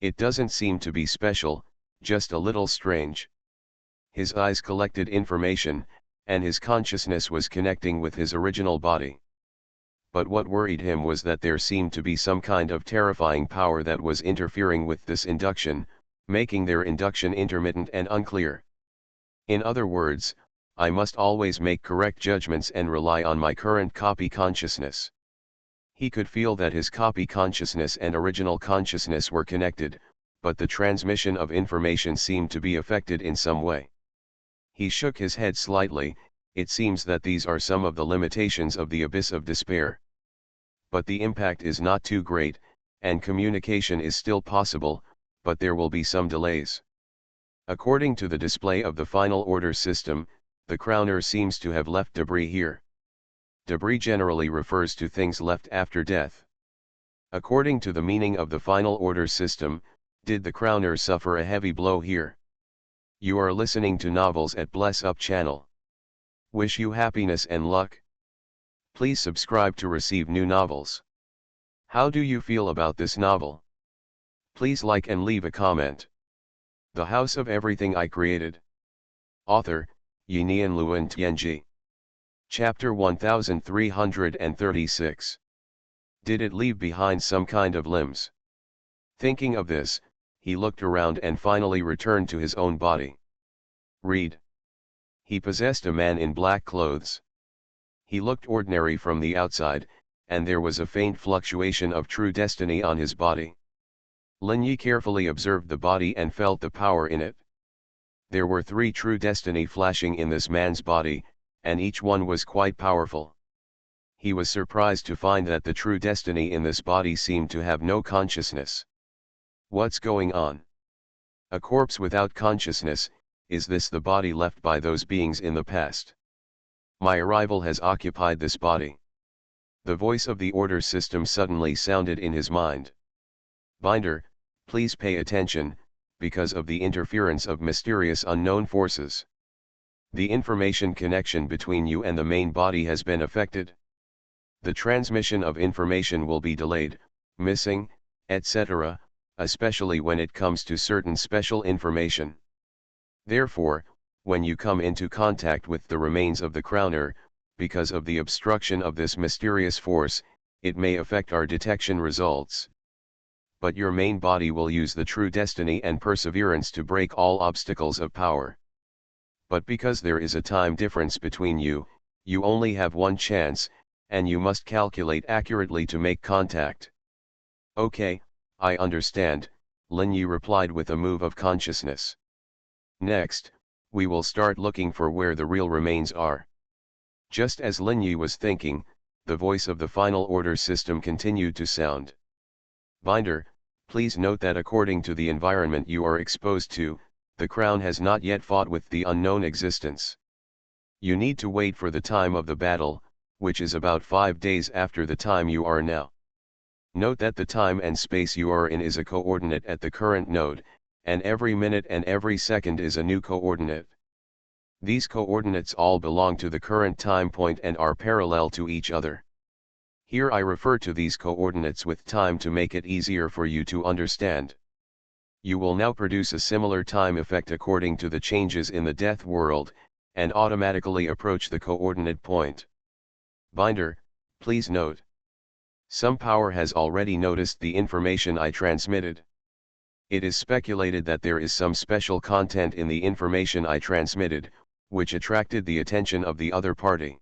It doesn't seem to be special, just a little strange. His eyes collected information, and his consciousness was connecting with his original body. But what worried him was that there seemed to be some kind of terrifying power that was interfering with this induction, making their induction intermittent and unclear. In other words, I must always make correct judgments and rely on my current copy consciousness. He could feel that his copy consciousness and original consciousness were connected, but the transmission of information seemed to be affected in some way. He shook his head slightly. It seems that these are some of the limitations of the abyss of despair. But the impact is not too great, and communication is still possible, but there will be some delays. According to the display of the final order system, the crowner seems to have left debris here. Debris generally refers to things left after death. According to the meaning of the final order system, did the crowner suffer a heavy blow here? You are listening to Novels at Bless Up channel. Wish you happiness and luck. Please subscribe to receive new novels. How do you feel about this novel? Please like and leave a comment. The House of Everything I Created. Author, Yinian Luan Tianji. Chapter 1336. Did it leave behind some kind of limbs? Thinking of this, he looked around and finally returned to his own body. Read. He possessed a man in black clothes. He looked ordinary from the outside, and there was a faint fluctuation of true destiny on his body. Lin Yi carefully observed the body and felt the power in it. There were 3 true destiny flashing in this man's body, and each one was quite powerful. He was surprised to find that the true destiny in this body seemed to have no consciousness. What's going on? A corpse without consciousness, is this the body left by those beings in the past? My arrival has occupied this body. The voice of the order system suddenly sounded in his mind. Binder, please pay attention, because of the interference of mysterious unknown forces. The information connection between you and the main body has been affected. The transmission of information will be delayed, missing, etc., especially when it comes to certain special information. Therefore, when you come into contact with the remains of the crowner, because of the obstruction of this mysterious force, it may affect our detection results. But your main body will use the true destiny and perseverance to break all obstacles of power. But because there is a time difference between you, you only have one chance, and you must calculate accurately to make contact. Okay, I understand, Lin Yi replied with a move of consciousness. Next, we will start looking for where the real remains are. Just as Lin Yi was thinking, the voice of the final order system continued to sound. Binder, please note that according to the environment you are exposed to, the crown has not yet fought with the unknown existence. You need to wait for the time of the battle, which is about 5 days after the time you are now. Note that the time and space you are in is a coordinate at the current node, and every minute and every second is a new coordinate. These coordinates all belong to the current time point and are parallel to each other. Here I refer to these coordinates with time to make it easier for you to understand. You will now produce a similar time effect according to the changes in the death world, and automatically approach the coordinate point. Binder, please note. Some power has already noticed the information I transmitted. It is speculated that there is some special content in the information I transmitted, which attracted the attention of the other party.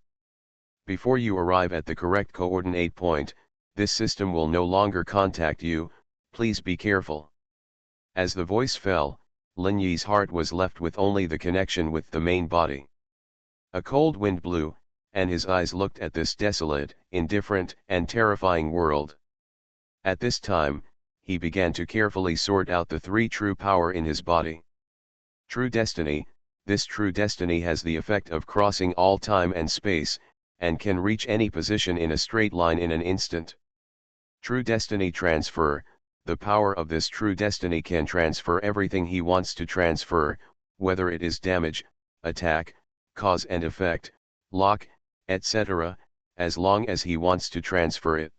Before you arrive at the correct coordinate point, this system will no longer contact you, please be careful. As the voice fell, Lin Yi's heart was left with only the connection with the main body. A cold wind blew, and his eyes looked at this desolate, indifferent, and terrifying world. At this time, he began to carefully sort out the 3 true power in his body. True destiny, this true destiny has the effect of crossing all time and space, and can reach any position in a straight line in an instant. True destiny transfer, the power of this true destiny can transfer everything he wants to transfer, whether it is damage, attack, cause and effect, lock, etc., as long as he wants to transfer it.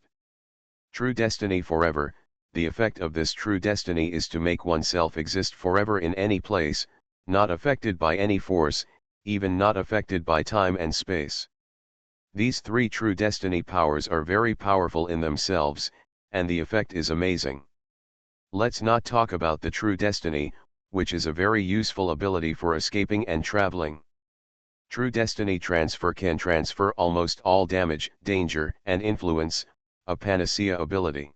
True destiny forever, the effect of this true destiny is to make oneself exist forever in any place, not affected by any force, even not affected by time and space. These 3 true destiny powers are very powerful in themselves, and the effect is amazing. Let's not talk about the true destiny, which is a very useful ability for escaping and traveling. True destiny transfer can transfer almost all damage, danger, and influence, a panacea ability.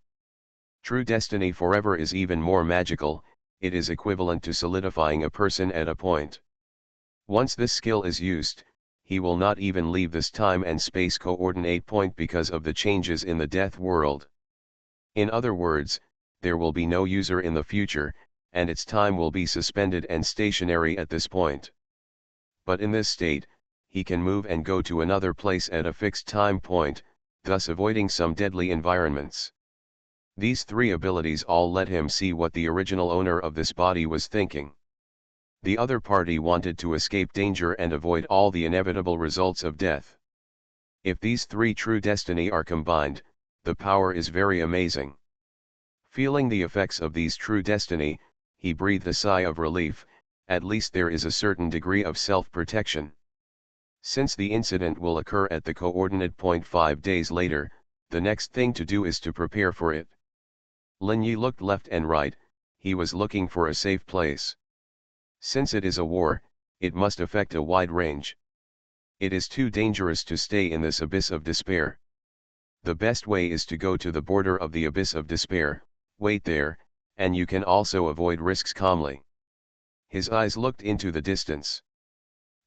True destiny forever is even more magical, it is equivalent to solidifying a person at a point. Once this skill is used, he will not even leave this time and space coordinate point because of the changes in the death world. In other words, there will be no user in the future, and its time will be suspended and stationary at this point. But in this state, he can move and go to another place at a fixed time point, thus avoiding some deadly environments. These 3 abilities all let him see what the original owner of this body was thinking. The other party wanted to escape danger and avoid all the inevitable results of death. If these 3 true destiny are combined, the power is very amazing. Feeling the effects of these true destiny, he breathed a sigh of relief, at least there is a certain degree of self-protection. Since the incident will occur at the coordinate point 5 days later, the next thing to do is to prepare for it. Lin Yi looked left and right, he was looking for a safe place. Since it is a war, it must affect a wide range. It is too dangerous to stay in this abyss of despair. The best way is to go to the border of the abyss of despair, wait there, and you can also avoid risks calmly. His eyes looked into the distance.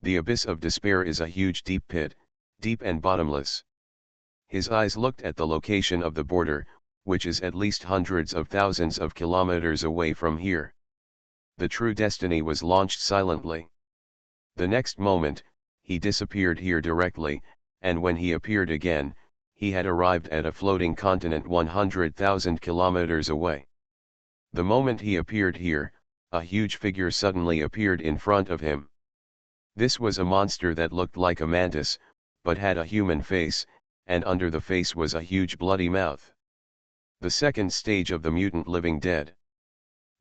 The abyss of despair is a huge deep pit, deep and bottomless. His eyes looked at the location of the border, which is at least hundreds of thousands of kilometers away from here. The true destiny was launched silently. The next moment, he disappeared here directly, and when he appeared again, he had arrived at a floating continent 100,000 kilometers away. The moment he appeared here, a huge figure suddenly appeared in front of him. This was a monster that looked like a mantis, but had a human face, and under the face was a huge bloody mouth. The second stage of the mutant living dead.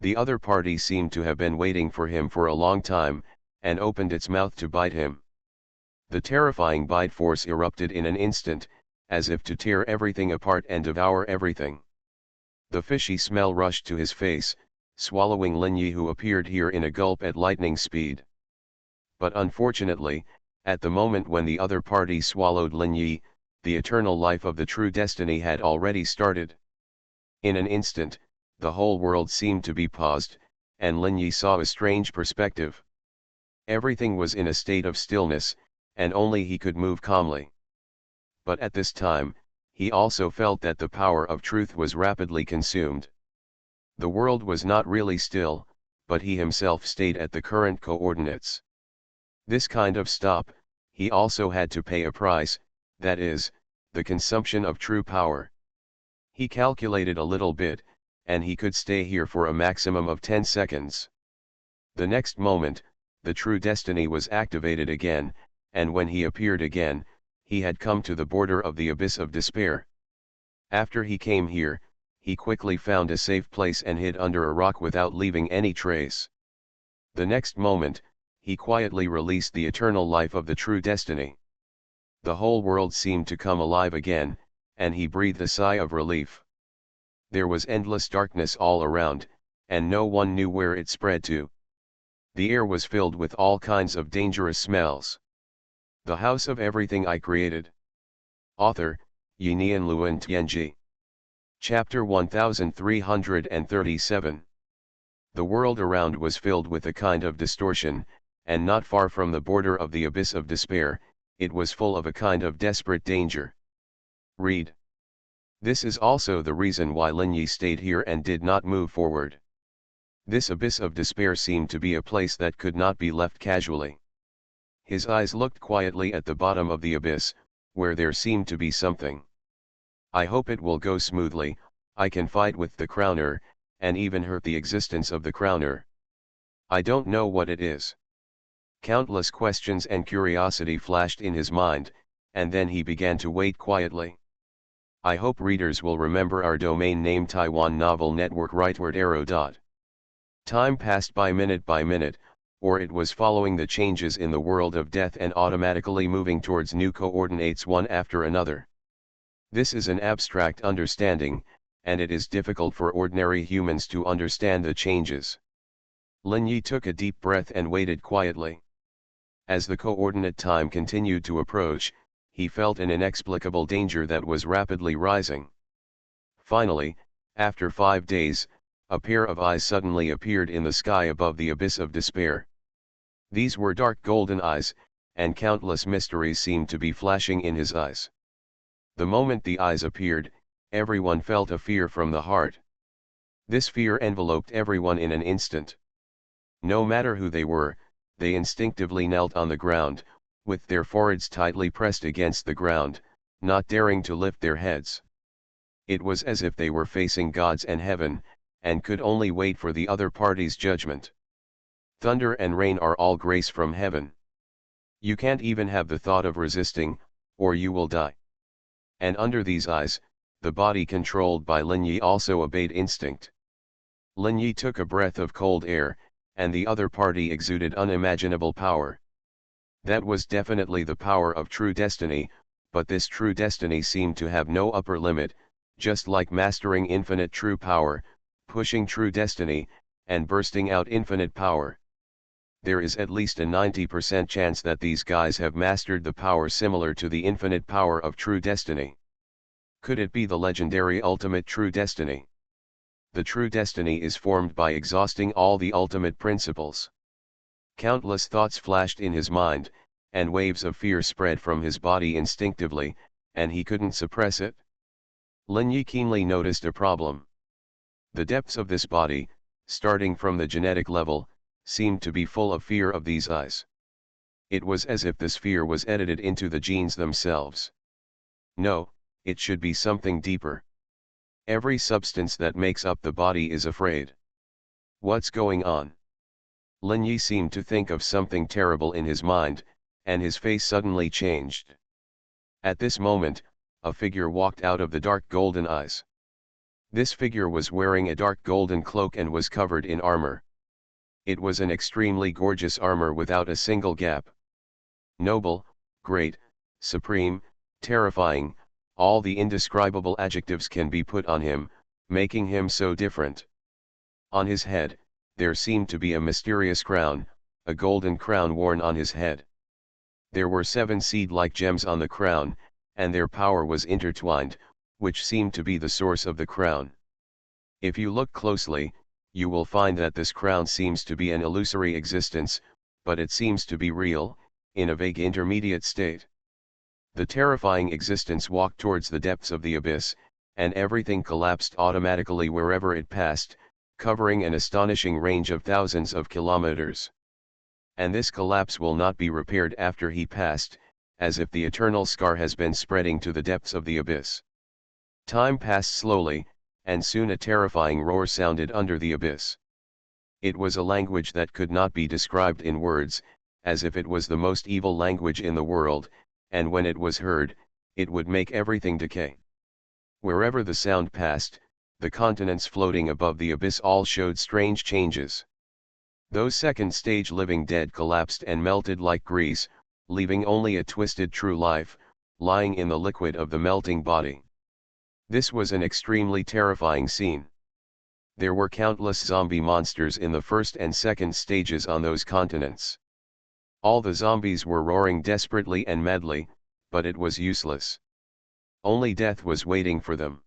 The other party seemed to have been waiting for him for a long time, and opened its mouth to bite him. The terrifying bite force erupted in an instant, as if to tear everything apart and devour everything. The fishy smell rushed to his face, swallowing Lin Yi, who appeared here in a gulp at lightning speed. But unfortunately, at the moment when the other party swallowed Lin Yi, the eternal life of the true destiny had already started. In an instant, the whole world seemed to be paused, and Lin Yi saw a strange perspective. Everything was in a state of stillness, and only he could move calmly. But at this time, he also felt that the power of truth was rapidly consumed. The world was not really still, but he himself stayed at the current coordinates. This kind of stop, he also had to pay a price, that is, the consumption of true power. He calculated a little bit, and he could stay here for a maximum of 10 seconds. The next moment, the true destiny was activated again, and when he appeared again, he had come to the border of the abyss of despair. After he came here, he quickly found a safe place and hid under a rock without leaving any trace. The next moment, he quietly released the eternal life of the true destiny. The whole world seemed to come alive again, and he breathed a sigh of relief. There was endless darkness all around, and no one knew where it spread to. The air was filled with all kinds of dangerous smells. The House of Everything I Created. Author, Yinian Luan Tianji. Chapter 1337. The world around was filled with a kind of distortion, and not far from the border of the abyss of despair, it was full of a kind of desperate danger. Read. This is also the reason why Lin Yi stayed here and did not move forward. This abyss of despair seemed to be a place that could not be left casually. His eyes looked quietly at the bottom of the abyss, where there seemed to be something. I hope it will go smoothly. I can fight with the crowner, and even hurt the existence of the crowner. I don't know what it is. Countless questions and curiosity flashed in his mind, and then he began to wait quietly. I hope readers will remember our domain name Taiwan Novel Network rightward arrow. Time passed by minute, or it was following the changes in the world of death and automatically moving towards new coordinates one after another. This is an abstract understanding, and it is difficult for ordinary humans to understand the changes. Lin Yi took a deep breath and waited quietly. As the coordinate time continued to approach, he felt an inexplicable danger that was rapidly rising. Finally, after 5 days, a pair of eyes suddenly appeared in the sky above the abyss of despair. These were dark golden eyes, and countless mysteries seemed to be flashing in his eyes. The moment the eyes appeared, everyone felt a fear from the heart. This fear enveloped everyone in an instant. No matter who they were, they instinctively knelt on the ground, with their foreheads tightly pressed against the ground, not daring to lift their heads. It was as if they were facing gods and heaven, and could only wait for the other party's judgment. Thunder and rain are all grace from heaven. You can't even have the thought of resisting, or you will die. And under these eyes, the body controlled by Lin Yi also obeyed instinct. Lin Yi took a breath of cold air, and the other party exuded unimaginable power. That was definitely the power of true destiny, but this true destiny seemed to have no upper limit, just like mastering infinite true power, pushing true destiny, and bursting out infinite power. There is at least a 90% chance that these guys have mastered the power similar to the infinite power of true destiny. Could it be the legendary ultimate true destiny? The true destiny is formed by exhausting all the ultimate principles. Countless thoughts flashed in his mind, and waves of fear spread from his body instinctively, and he couldn't suppress it. Lin Yi keenly noticed a problem. The depths of this body, starting from the genetic level, seemed to be full of fear of these eyes. It was as if this fear was edited into the genes themselves. No, it should be something deeper. Every substance that makes up the body is afraid. What's going on? Lin Yi seemed to think of something terrible in his mind, and his face suddenly changed. At this moment, a figure walked out of the dark golden eyes. This figure was wearing a dark golden cloak and was covered in armor. It was an extremely gorgeous armor without a single gap. Noble, great, supreme, terrifying, all the indescribable adjectives can be put on him, making him so different. On his head, there seemed to be a mysterious crown, a golden crown worn on his head. There were 7 seed-like gems on the crown, and their power was intertwined, which seemed to be the source of the crown. If you look closely, you will find that this crown seems to be an illusory existence, but it seems to be real, in a vague intermediate state. The terrifying existence walked towards the depths of the abyss, and everything collapsed automatically wherever it passed, covering an astonishing range of thousands of kilometers. And this collapse will not be repaired after he passed, as if the eternal scar has been spreading to the depths of the abyss. Time passed slowly, and soon a terrifying roar sounded under the abyss. It was a language that could not be described in words, as if it was the most evil language in the world, and when it was heard, it would make everything decay. Wherever the sound passed, the continents floating above the abyss all showed strange changes. Those second-stage living dead collapsed and melted like grease, leaving only a twisted true life, lying in the liquid of the melting body. This was an extremely terrifying scene. There were countless zombie monsters in the first and second stages on those continents. All the zombies were roaring desperately and madly, but it was useless. Only death was waiting for them.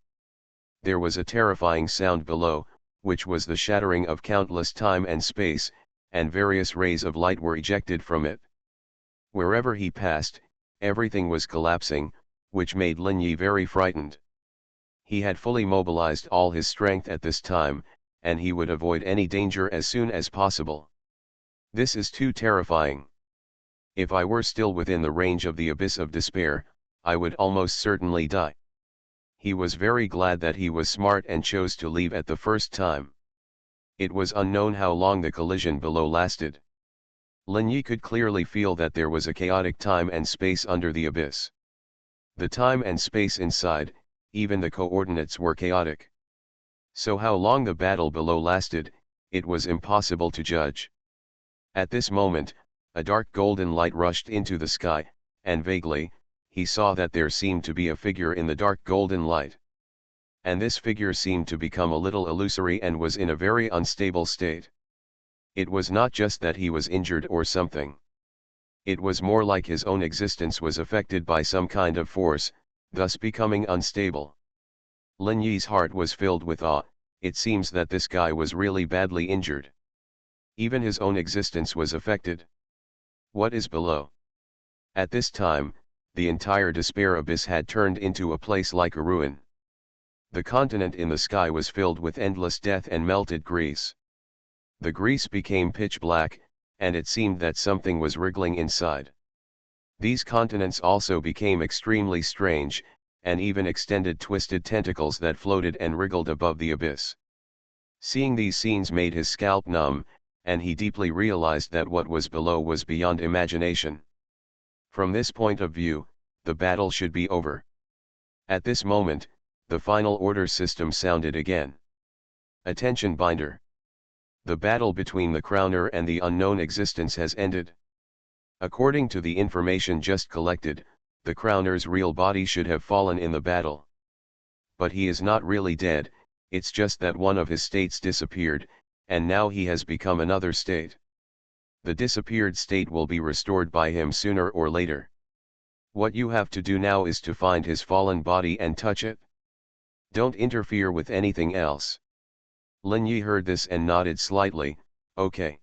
There was a terrifying sound below, which was the shattering of countless time and space, and various rays of light were ejected from it. Wherever he passed, everything was collapsing, which made Lin Yi very frightened. He had fully mobilized all his strength at this time, and he would avoid any danger as soon as possible. This is too terrifying. If I were still within the range of the abyss of despair, I would almost certainly die. He was very glad that he was smart and chose to leave at the first time. It was unknown how long the collision below lasted. Lin Yi could clearly feel that there was a chaotic time and space under the abyss. The time and space inside, even the coordinates were chaotic. So how long the battle below lasted, it was impossible to judge. At this moment, a dark golden light rushed into the sky, and vaguely, he saw that there seemed to be a figure in the dark golden light. And this figure seemed to become a little illusory and was in a very unstable state. It was not just that he was injured or something. It was more like his own existence was affected by some kind of force, thus becoming unstable. Lin Yi's heart was filled with awe. It seems that this guy was really badly injured. Even his own existence was affected. What is below? At this time, the entire despair abyss had turned into a place like a ruin. The continent in the sky was filled with endless death and melted grease. The grease became pitch black, and it seemed that something was wriggling inside. These continents also became extremely strange, and even extended twisted tentacles that floated and wriggled above the abyss. Seeing these scenes made his scalp numb, and he deeply realized that what was below was beyond imagination. From this point of view, the battle should be over. At this moment, the final order system sounded again. Attention binder. The battle between the crowner and the unknown existence has ended. According to the information just collected, the crowner's real body should have fallen in the battle. But he is not really dead, it's just that one of his states disappeared, and now he has become another state. The disappeared state will be restored by him sooner or later. What you have to do now is to find his fallen body and touch it. Don't interfere with anything else. Lin Yi heard this and nodded slightly. Okay.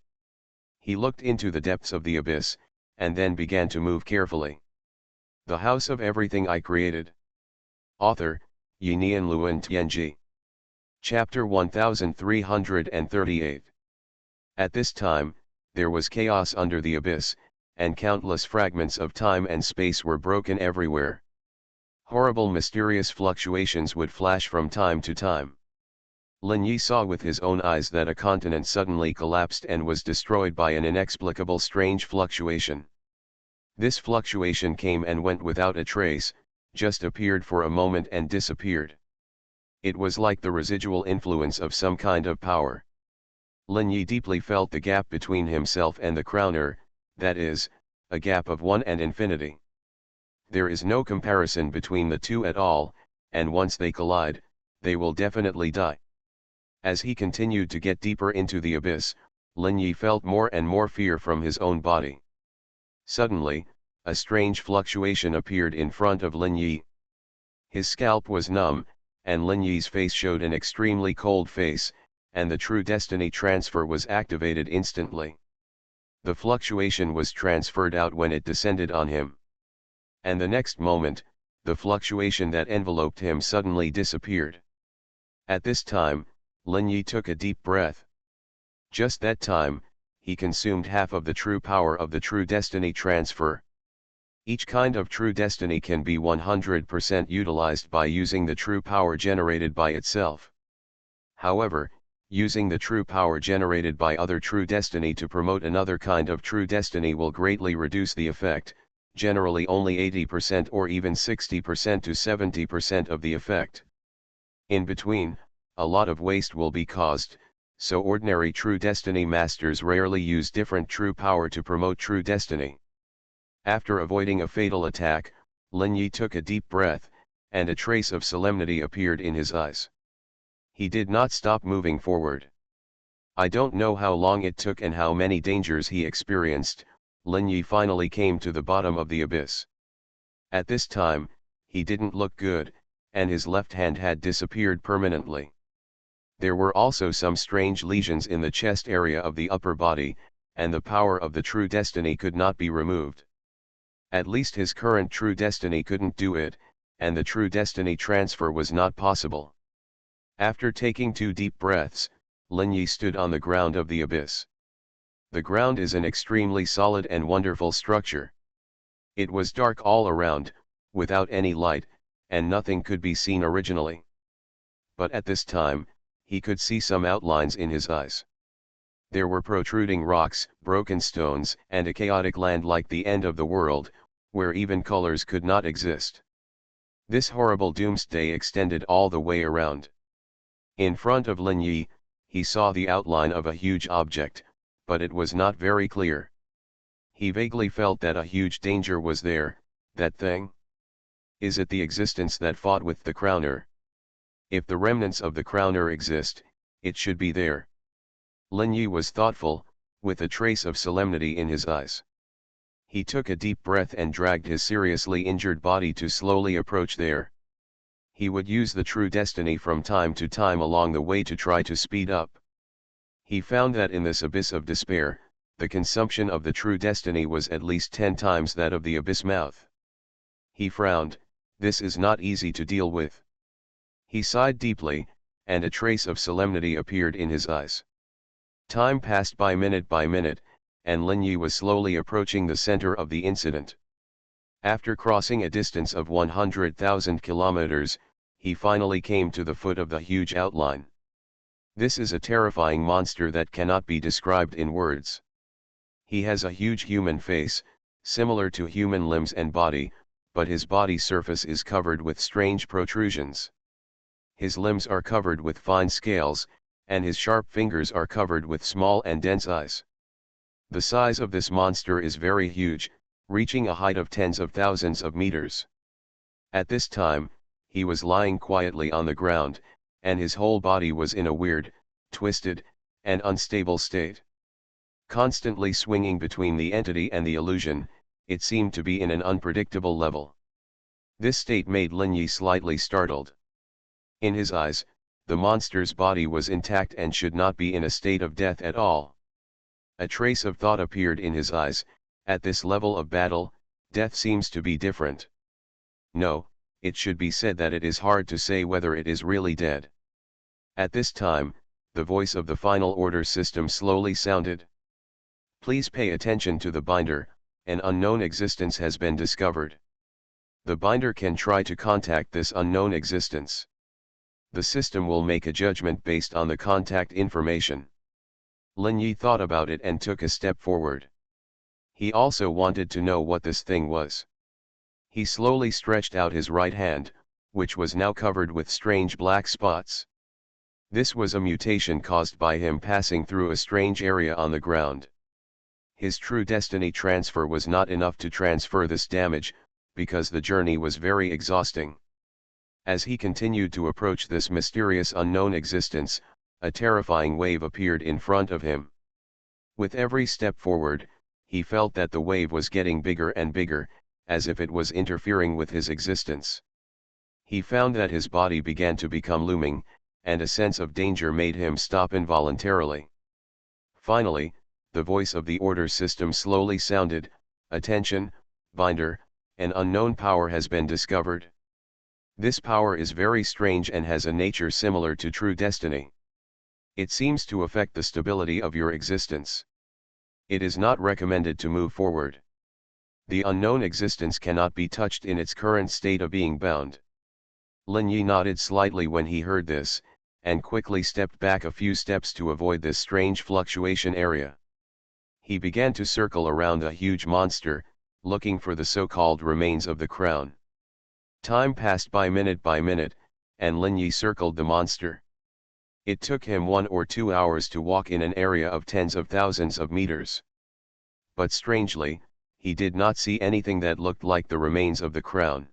He looked into the depths of the abyss, and then began to move carefully. The House of Everything I Created. Author, Yinian Luan Tianji. Chapter 1338. At this time, there was chaos under the abyss, and countless fragments of time and space were broken everywhere. Horrible mysterious fluctuations would flash from time to time. Lin Yi saw with his own eyes that a continent suddenly collapsed and was destroyed by an inexplicable strange fluctuation. This fluctuation came and went without a trace, just appeared for a moment and disappeared. It was like the residual influence of some kind of power. Lin Yi deeply felt the gap between himself and the crowner, that is, a gap of one and infinity. There is no comparison between the two at all, and once they collide, they will definitely die. As he continued to get deeper into the abyss, Lin Yi felt more and more fear from his own body. Suddenly, a strange fluctuation appeared in front of Lin Yi. His scalp was numb, and Lin Yi's face showed an extremely cold face, and the true destiny transfer was activated instantly. The fluctuation was transferred out when it descended on him. And the next moment, the fluctuation that enveloped him suddenly disappeared. At this time, Lin Yi took a deep breath. Just that time, he consumed half of the true power of the true destiny transfer. Each kind of true destiny can be 100% utilized by using the true power generated by itself. However, using the true power generated by other true destiny to promote another kind of true destiny will greatly reduce the effect, generally only 80% or even 60% to 70% of the effect. In between, a lot of waste will be caused, so ordinary true destiny masters rarely use different true power to promote true destiny. After avoiding a fatal attack, Lin Yi took a deep breath, and a trace of solemnity appeared in his eyes. He did not stop moving forward. I don't know how long it took and how many dangers he experienced, Lin Yi finally came to the bottom of the abyss. At this time, he didn't look good, and his left hand had disappeared permanently. There were also some strange lesions in the chest area of the upper body, and the power of the true destiny could not be removed. At least his current true destiny couldn't do it, and the true destiny transfer was not possible. After taking 2 deep breaths, Lin Yi stood on the ground of the abyss. The ground is an extremely solid and wonderful structure. It was dark all around, without any light, and nothing could be seen originally. But at this time, he could see some outlines in his eyes. There were protruding rocks, broken stones, and a chaotic land like the end of the world, where even colors could not exist. This horrible doomsday extended all the way around. In front of Lin Yi, he saw the outline of a huge object, but it was not very clear. He vaguely felt that a huge danger was there. That thing? Is it the existence that fought with the crowner? If the remnants of the crowner exist, it should be there. Lin Yi was thoughtful, with a trace of solemnity in his eyes. He took a deep breath and dragged his seriously injured body to slowly approach there. He would use the true destiny from time to time along the way to try to speed up. He found that in this abyss of despair, the consumption of the true destiny was at least 10 times that of the abyss mouth. He frowned. This is not easy to deal with. He sighed deeply, and a trace of solemnity appeared in his eyes. Time passed by minute, and Lin Yi was slowly approaching the center of the incident. After crossing a distance of 100,000 kilometers, he finally came to the foot of the huge outline. This is a terrifying monster that cannot be described in words. He has a huge human face, similar to human limbs and body, but his body surface is covered with strange protrusions. His limbs are covered with fine scales, and his sharp fingers are covered with small and dense eyes. The size of this monster is very huge, reaching a height of tens of thousands of meters. At this time, he was lying quietly on the ground, and his whole body was in a weird, twisted, and unstable state. Constantly swinging between the entity and the illusion, it seemed to be in an unpredictable level. This state made Lin Yi slightly startled. In his eyes, the monster's body was intact and should not be in a state of death at all. A trace of thought appeared in his eyes. At this level of battle, death seems to be different. No, it should be said that it is hard to say whether it is really dead. At this time, the voice of the final order system slowly sounded. Please pay attention to the binder. An unknown existence has been discovered. The binder can try to contact this unknown existence. The system will make a judgment based on the contact information. Lin Yi thought about it and took a step forward. He also wanted to know what this thing was. He slowly stretched out his right hand, which was now covered with strange black spots. This was a mutation caused by him passing through a strange area on the ground. His true destiny transfer was not enough to transfer this damage, because the journey was very exhausting. As he continued to approach this mysterious unknown existence, a terrifying wave appeared in front of him. With every step forward, he felt that the wave was getting bigger and bigger, as if it was interfering with his existence. He found that his body began to become looming, and a sense of danger made him stop involuntarily. Finally, the voice of the order system slowly sounded, "Attention, Binder, an unknown power has been discovered. This power is very strange and has a nature similar to true destiny. It seems to affect the stability of your existence. It is not recommended to move forward. The unknown existence cannot be touched in its current state of being bound." Lin Yi nodded slightly when he heard this, and quickly stepped back a few steps to avoid this strange fluctuation area. He began to circle around a huge monster, looking for the so-called remains of the crown. Time passed by minute, and Lin Yi circled the monster. It took him 1 or 2 hours to walk in an area of tens of thousands of meters. But strangely, he did not see anything that looked like the remains of the crown.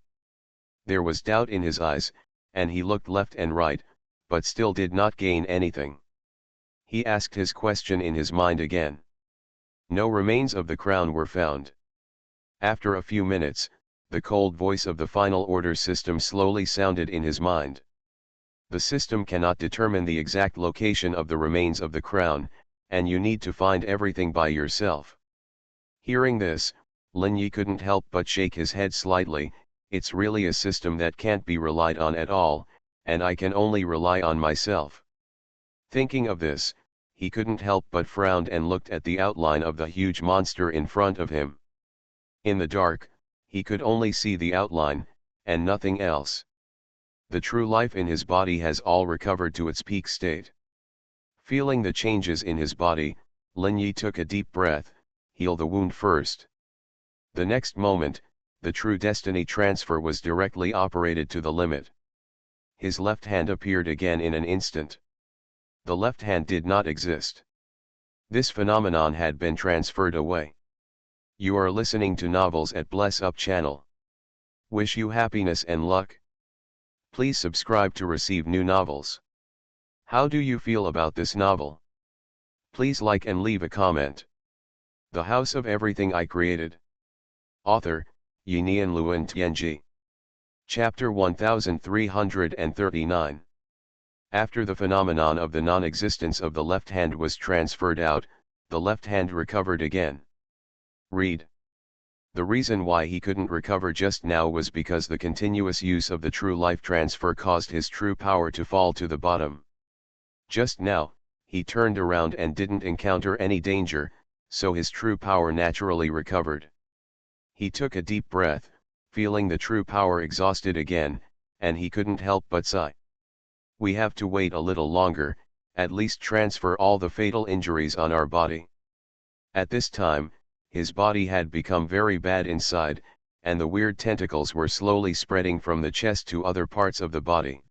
There was doubt in his eyes, and he looked left and right, but still did not gain anything. He asked his question in his mind again. No remains of the crown were found. After a few minutes, the cold voice of the final order system slowly sounded in his mind. The system cannot determine the exact location of the remains of the crown, and you need to find everything by yourself. Hearing this, Lin Yi couldn't help but shake his head slightly. It's really a system that can't be relied on at all, and I can only rely on myself. Thinking of this, he couldn't help but frown and looked at the outline of the huge monster in front of him. In the dark, he could only see the outline, and nothing else. The true life in his body has all recovered to its peak state. Feeling the changes in his body, Lin Yi took a deep breath, heal the wound first. The next moment, the true destiny transfer was directly operated to the limit. His left hand appeared again in an instant. The left hand did not exist. This phenomenon had been transferred away. You are listening to Novels at Bless Up channel. Wish you happiness and luck. Please subscribe to receive new novels. How do you feel about this novel? Please like and leave a comment. The House of Everything I Created. Author, Yinian Luan Tianji. Chapter 1339. After the phenomenon of the non-existence of the left hand was transferred out, the left hand recovered again. Read. The reason why he couldn't recover just now was because the continuous use of the true life transfer caused his true power to fall to the bottom. Just now, he turned around and didn't encounter any danger, so his true power naturally recovered. He took a deep breath, feeling the true power exhausted again, and he couldn't help but sigh. We have to wait a little longer, at least transfer all the fatal injuries on our body. At this time, his body had become very bad inside, and the weird tentacles were slowly spreading from the chest to other parts of the body.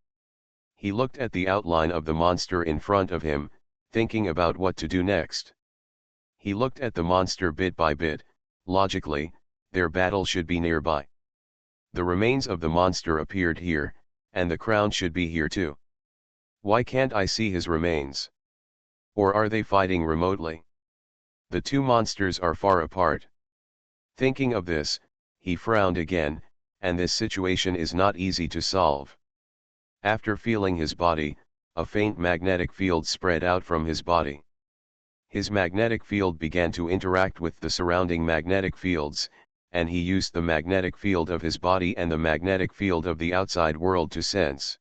He looked at the outline of the monster in front of him, thinking about what to do next. He looked at the monster bit by bit. Logically, their battle should be nearby. The remains of the monster appeared here, and the crown should be here too. Why can't I see his remains? Or are they fighting remotely? The two monsters are far apart. Thinking of this, he frowned again, and this situation is not easy to solve. After feeling his body, a faint magnetic field spread out from his body. His magnetic field began to interact with the surrounding magnetic fields, and he used the magnetic field of his body and the magnetic field of the outside world to sense.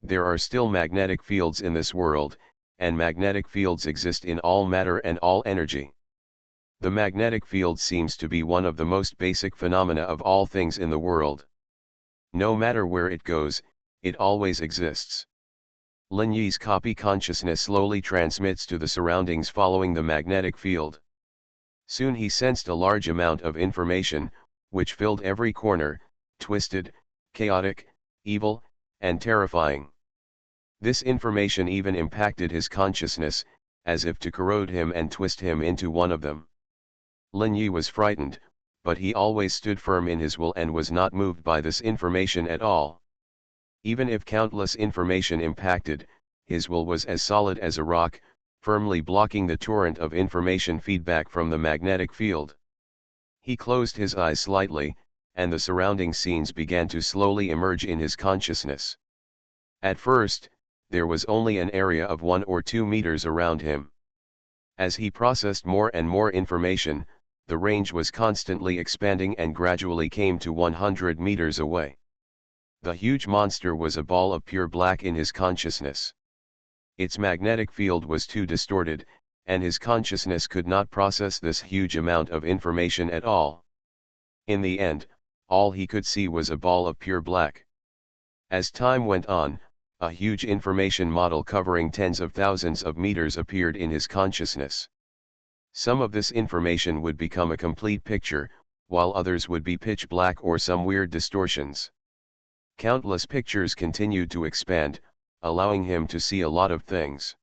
There are still magnetic fields in this world, and magnetic fields exist in all matter and all energy. The magnetic field seems to be one of the most basic phenomena of all things in the world. No matter where it goes, it always exists. Lin Yi's copy consciousness slowly transmits to the surroundings following the magnetic field. Soon he sensed a large amount of information, which filled every corner, twisted, chaotic, evil, and terrifying. This information even impacted his consciousness, as if to corrode him and twist him into one of them. Lin Yi was frightened, but he always stood firm in his will and was not moved by this information at all. Even if countless information impacted, his will was as solid as a rock, firmly blocking the torrent of information feedback from the magnetic field. He closed his eyes slightly, and the surrounding scenes began to slowly emerge in his consciousness. At first, there was only an area of 1 or 2 meters around him. As he processed more and more information, the range was constantly expanding and gradually came to 100 meters away. The huge monster was a ball of pure black in his consciousness. Its magnetic field was too distorted, and his consciousness could not process this huge amount of information at all. In the end, all he could see was a ball of pure black. As time went on, a huge information model covering tens of thousands of meters appeared in his consciousness. Some of this information would become a complete picture, while others would be pitch black or some weird distortions. Countless pictures continued to expand, allowing him to see a lot of things.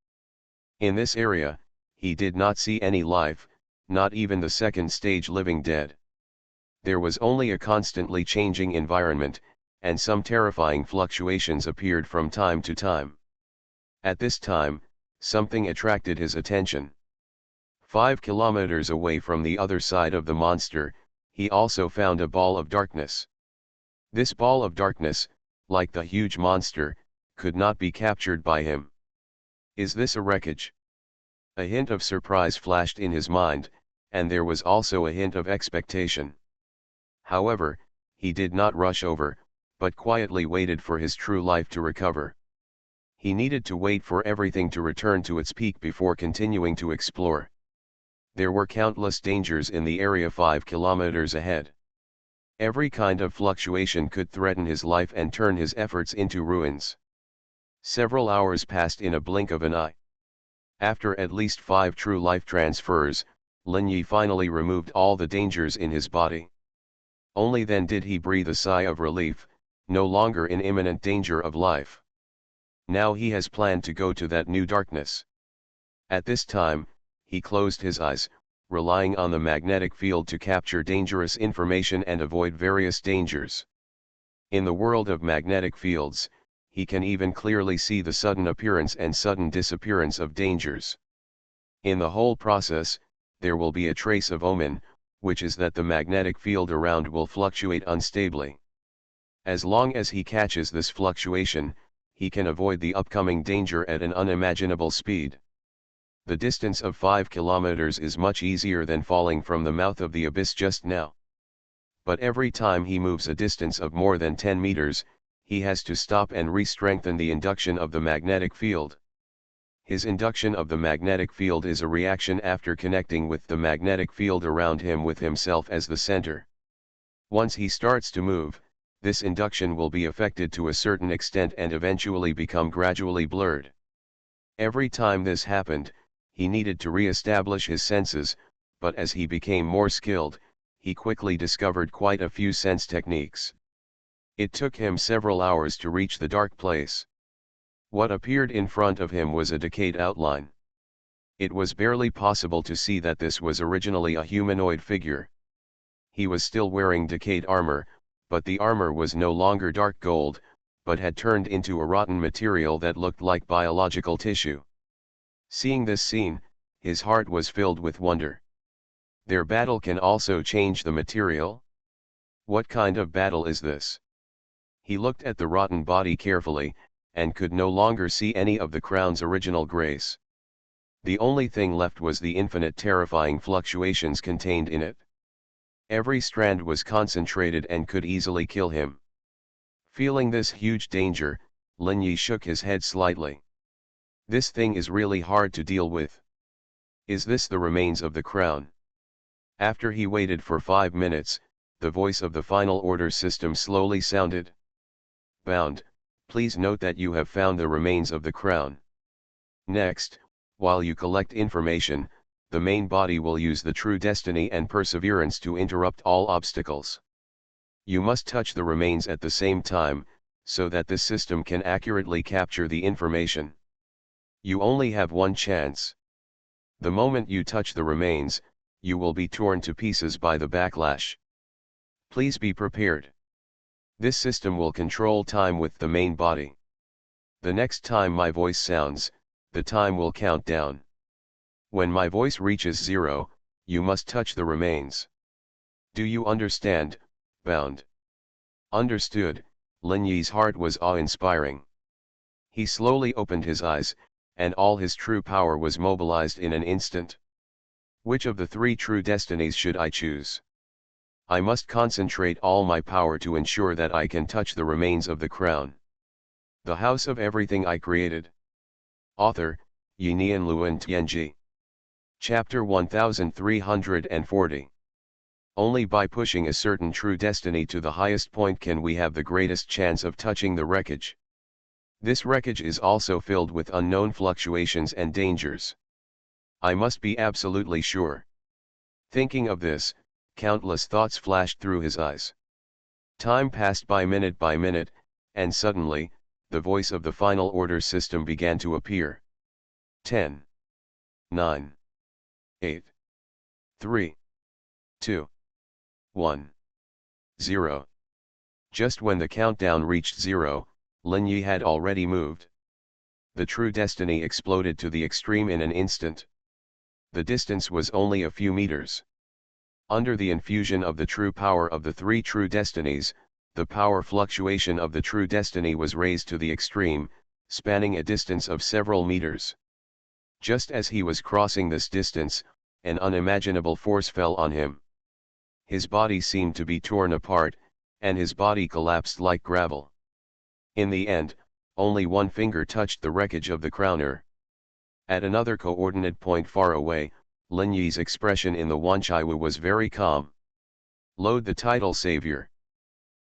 In this area, he did not see any life, not even the second stage living dead. There was only a constantly changing environment, and some terrifying fluctuations appeared from time to time. At this time, something attracted his attention. 5 kilometers away from the other side of the monster, he also found a ball of darkness. This ball of darkness, like the huge monster, could not be captured by him. Is this a wreckage? A hint of surprise flashed in his mind, and there was also a hint of expectation. However, he did not rush over, but quietly waited for his true life to recover. He needed to wait for everything to return to its peak before continuing to explore. There were countless dangers in the area 5 kilometers ahead. Every kind of fluctuation could threaten his life and turn his efforts into ruins. Several hours passed in a blink of an eye. After at least 5 true life transfers, Lin Yi finally removed all the dangers in his body. Only then did he breathe a sigh of relief, no longer in imminent danger of life. Now he has planned to go to that new darkness. At this time, he closed his eyes, relying on the magnetic field to capture dangerous information and avoid various dangers. In the world of magnetic fields, he can even clearly see the sudden appearance and sudden disappearance of dangers. In the whole process, there will be a trace of omen, which is that the magnetic field around will fluctuate unstably. As long as he catches this fluctuation, he can avoid the upcoming danger at an unimaginable speed. The distance of 5 kilometers is much easier than falling from the mouth of the abyss just now. But every time he moves a distance of more than 10 meters, he has to stop and re-strengthen the induction of the magnetic field. His induction of the magnetic field is a reaction after connecting with the magnetic field around him with himself as the center. Once he starts to move, this induction will be affected to a certain extent and eventually become gradually blurred. Every time this happened, he needed to re-establish his senses, but as he became more skilled, he quickly discovered quite a few sense techniques. It took him several hours to reach the dark place. What appeared in front of him was a decayed outline. It was barely possible to see that this was originally a humanoid figure. He was still wearing decayed armor, but the armor was no longer dark gold, but had turned into a rotten material that looked like biological tissue. Seeing this scene, his heart was filled with wonder. Their battle can also change the material? What kind of battle is this? He looked at the rotten body carefully, and could no longer see any of the crown's original grace. The only thing left was the infinite terrifying fluctuations contained in it. Every strand was concentrated and could easily kill him. Feeling this huge danger, Lin Yi shook his head slightly. This thing is really hard to deal with. Is this the remains of the crown? After he waited for 5 minutes, the voice of the final order system slowly sounded. Bound, please note that you have found the remains of the crown. Next, while you collect information, the main body will use the true destiny and perseverance to interrupt all obstacles. You must touch the remains at the same time, so that this system can accurately capture the information. You only have one chance. The moment you touch the remains, you will be torn to pieces by the backlash. Please be prepared. This system will control time with the main body. The next time my voice sounds, the time will count down. When my voice reaches 0, you must touch the remains. Do you understand, bound? Understood. Lin Yi's heart was awe-inspiring. He slowly opened his eyes, and all his true power was mobilized in an instant. Which of the 3 true destinies should I choose? I must concentrate all my power to ensure that I can touch the remains of the crown. The house of everything I created. Author, Yinian Luan Tianji. Chapter 1340. Only by pushing a certain true destiny to the highest point can we have the greatest chance of touching the wreckage. This wreckage is also filled with unknown fluctuations and dangers. I must be absolutely sure. Thinking of this, countless thoughts flashed through his eyes. Time passed by minute, and suddenly, the voice of the final order system began to appear. 10, 9, 8, 3, 2, 1, 0. Just when the countdown reached 0, Lin Yi had already moved. The true destiny exploded to the extreme in an instant. The distance was only a few meters. Under the infusion of the true power of the 3 true destinies, the power fluctuation of the true destiny was raised to the extreme, spanning a distance of several meters. Just as he was crossing this distance, an unimaginable force fell on him. His body seemed to be torn apart, and his body collapsed like gravel. In the end, only one finger touched the wreckage of the crowner. At another coordinate point far away, Lin Yi's expression in the Wanchaiwu was very calm. Load the title Savior.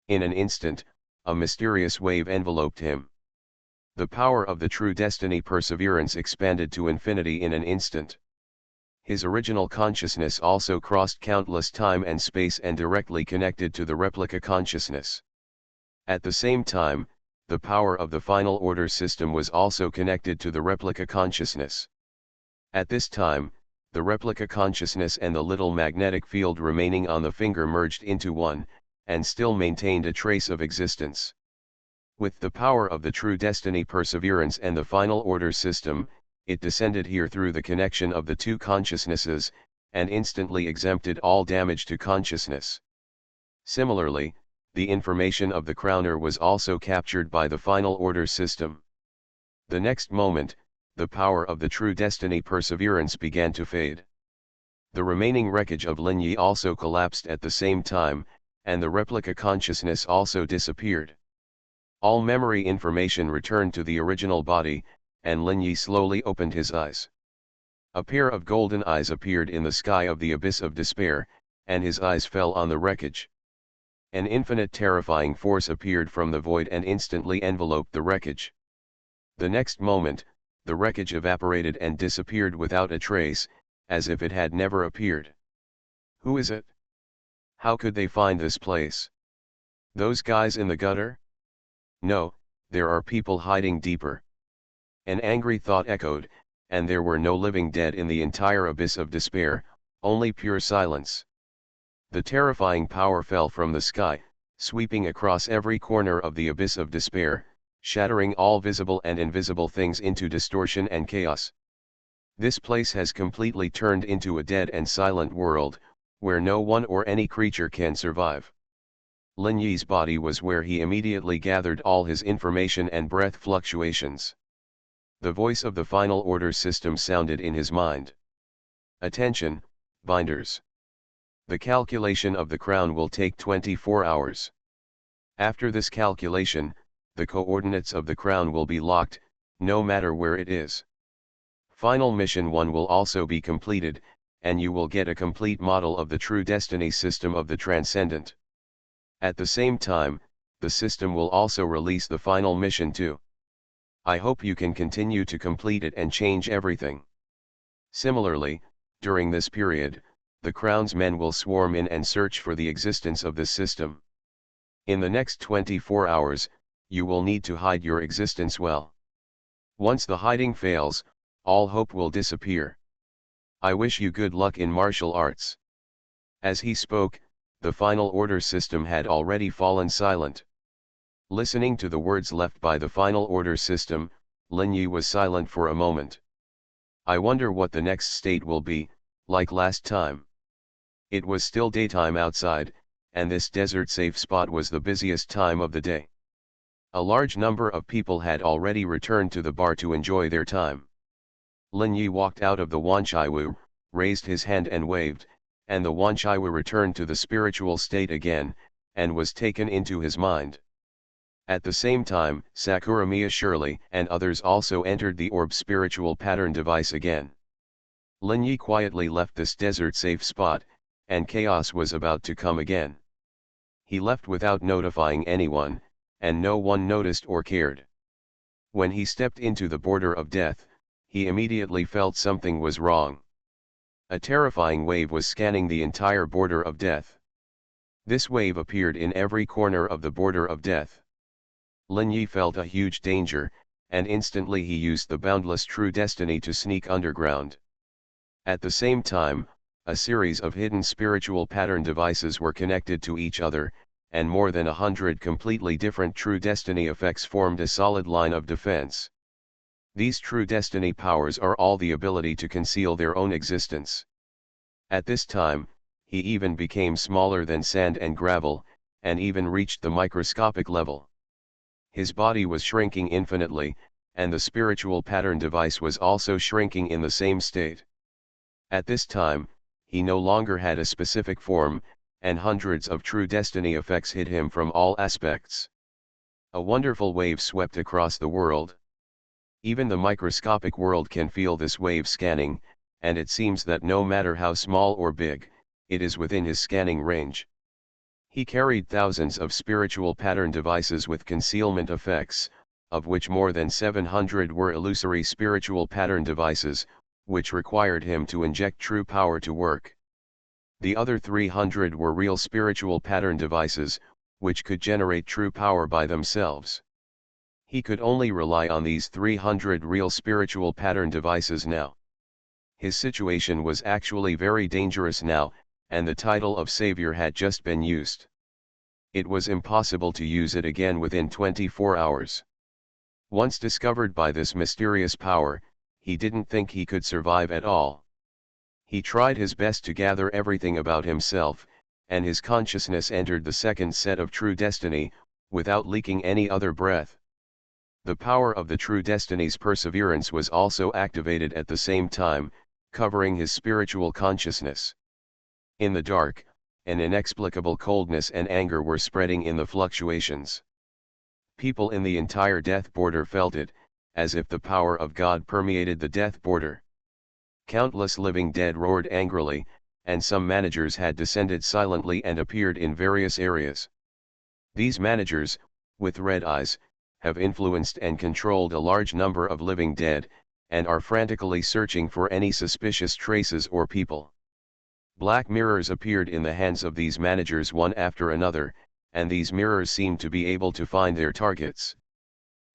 In an instant, a mysterious wave enveloped him. The power of the true destiny perseverance expanded to infinity in an instant. His original consciousness also crossed countless time and space and directly connected to the replica consciousness. At the same time, the power of the final order system was also connected to the replica consciousness. At this time, the replica consciousness and the little magnetic field remaining on the finger merged into one, and still maintained a trace of existence. With the power of the true destiny perseverance and the final order system, it descended here through the connection of the 2 consciousnesses, and instantly exempted all damage to consciousness. Similarly, the information of the crowner was also captured by the final order system. The next moment, the power of the true destiny perseverance began to fade. The remaining wreckage of Lin Yi also collapsed at the same time, and the replica consciousness also disappeared. All memory information returned to the original body, and Lin Yi slowly opened his eyes. A pair of golden eyes appeared in the sky of the abyss of despair, and his eyes fell on the wreckage. An infinite terrifying force appeared from the void and instantly enveloped the wreckage. The next moment, the wreckage evaporated and disappeared without a trace, as if it had never appeared. Who is it? How could they find this place? Those guys in the gutter? No, there are people hiding deeper. An angry thought echoed, and there were no living dead in the entire abyss of despair, only pure silence. The terrifying power fell from the sky, sweeping across every corner of the abyss of despair, shattering all visible and invisible things into distortion and chaos. This place has completely turned into a dead and silent world, where no one or any creature can survive. Lin Yi's body was where he immediately gathered all his information and breath fluctuations. The voice of the final order system sounded in his mind. Attention, binders. The calculation of the crown will take 24 hours. After this calculation, the coordinates of the crown will be locked, no matter where it is. Final mission 1 will also be completed, and you will get a complete model of the true destiny system of the transcendent. At the same time, the system will also release the final mission 2. I hope you can continue to complete it and change everything. Similarly, during this period, the Crown's men will swarm in and search for the existence of this system. In the next 24 hours, you will need to hide your existence well. Once the hiding fails, all hope will disappear. I wish you good luck in martial arts. As he spoke, the final order system had already fallen silent. Listening to the words left by the final order system, Lin Yi was silent for a moment. I wonder what the next state will be, like last time. It was still daytime outside, and this desert safe spot was the busiest time of the day. A large number of people had already returned to the bar to enjoy their time. Lin Yi walked out of the Wanchaiwu, raised his hand and waved, and the Wanchaiwu returned to the spiritual state again, and was taken into his mind. At the same time, Sakuramiya Shirley and others also entered the orb spiritual pattern device again. Lin Yi quietly left this desert safe spot, and chaos was about to come again. He left without notifying anyone, and no one noticed or cared. When he stepped into the border of death, he immediately felt something was wrong. A terrifying wave was scanning the entire border of death. This wave appeared in every corner of the border of death. Lin Yi felt a huge danger, and instantly he used the boundless true destiny to sneak underground. At the same time, a series of hidden spiritual pattern devices were connected to each other, and more than 100 completely different true destiny effects formed a solid line of defense. These true destiny powers are all the ability to conceal their own existence. At this time, he even became smaller than sand and gravel, and even reached the microscopic level. His body was shrinking infinitely, and the spiritual pattern device was also shrinking in the same state. At this time, he no longer had a specific form, and hundreds of true destiny effects hit him from all aspects. A wonderful wave swept across the world. Even the microscopic world can feel this wave scanning, and it seems that no matter how small or big, it is within his scanning range. He carried thousands of spiritual pattern devices with concealment effects, of which more than 700 were illusory spiritual pattern devices, which required him to inject true power to work. The other 300 were real spiritual pattern devices, which could generate true power by themselves. He could only rely on these 300 real spiritual pattern devices now. His situation was actually very dangerous now, and the title of Savior had just been used. It was impossible to use it again within 24 hours. Once discovered by this mysterious power, he didn't think he could survive at all. He tried his best to gather everything about himself, and his consciousness entered the second set of true destiny, without leaking any other breath. The power of the true destiny's perseverance was also activated at the same time, covering his spiritual consciousness. In the dark, an inexplicable coldness and anger were spreading in the fluctuations. People in the entire death border felt it, as if the power of God permeated the death border. Countless living dead roared angrily, and some managers had descended silently and appeared in various areas. These managers, with red eyes, have influenced and controlled a large number of living dead, and are frantically searching for any suspicious traces or people. Black mirrors appeared in the hands of these managers one after another, and these mirrors seemed to be able to find their targets.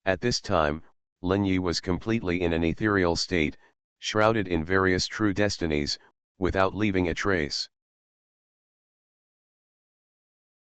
At this time, Lin Yi was completely in an ethereal state, shrouded in various true destinies, without leaving a trace.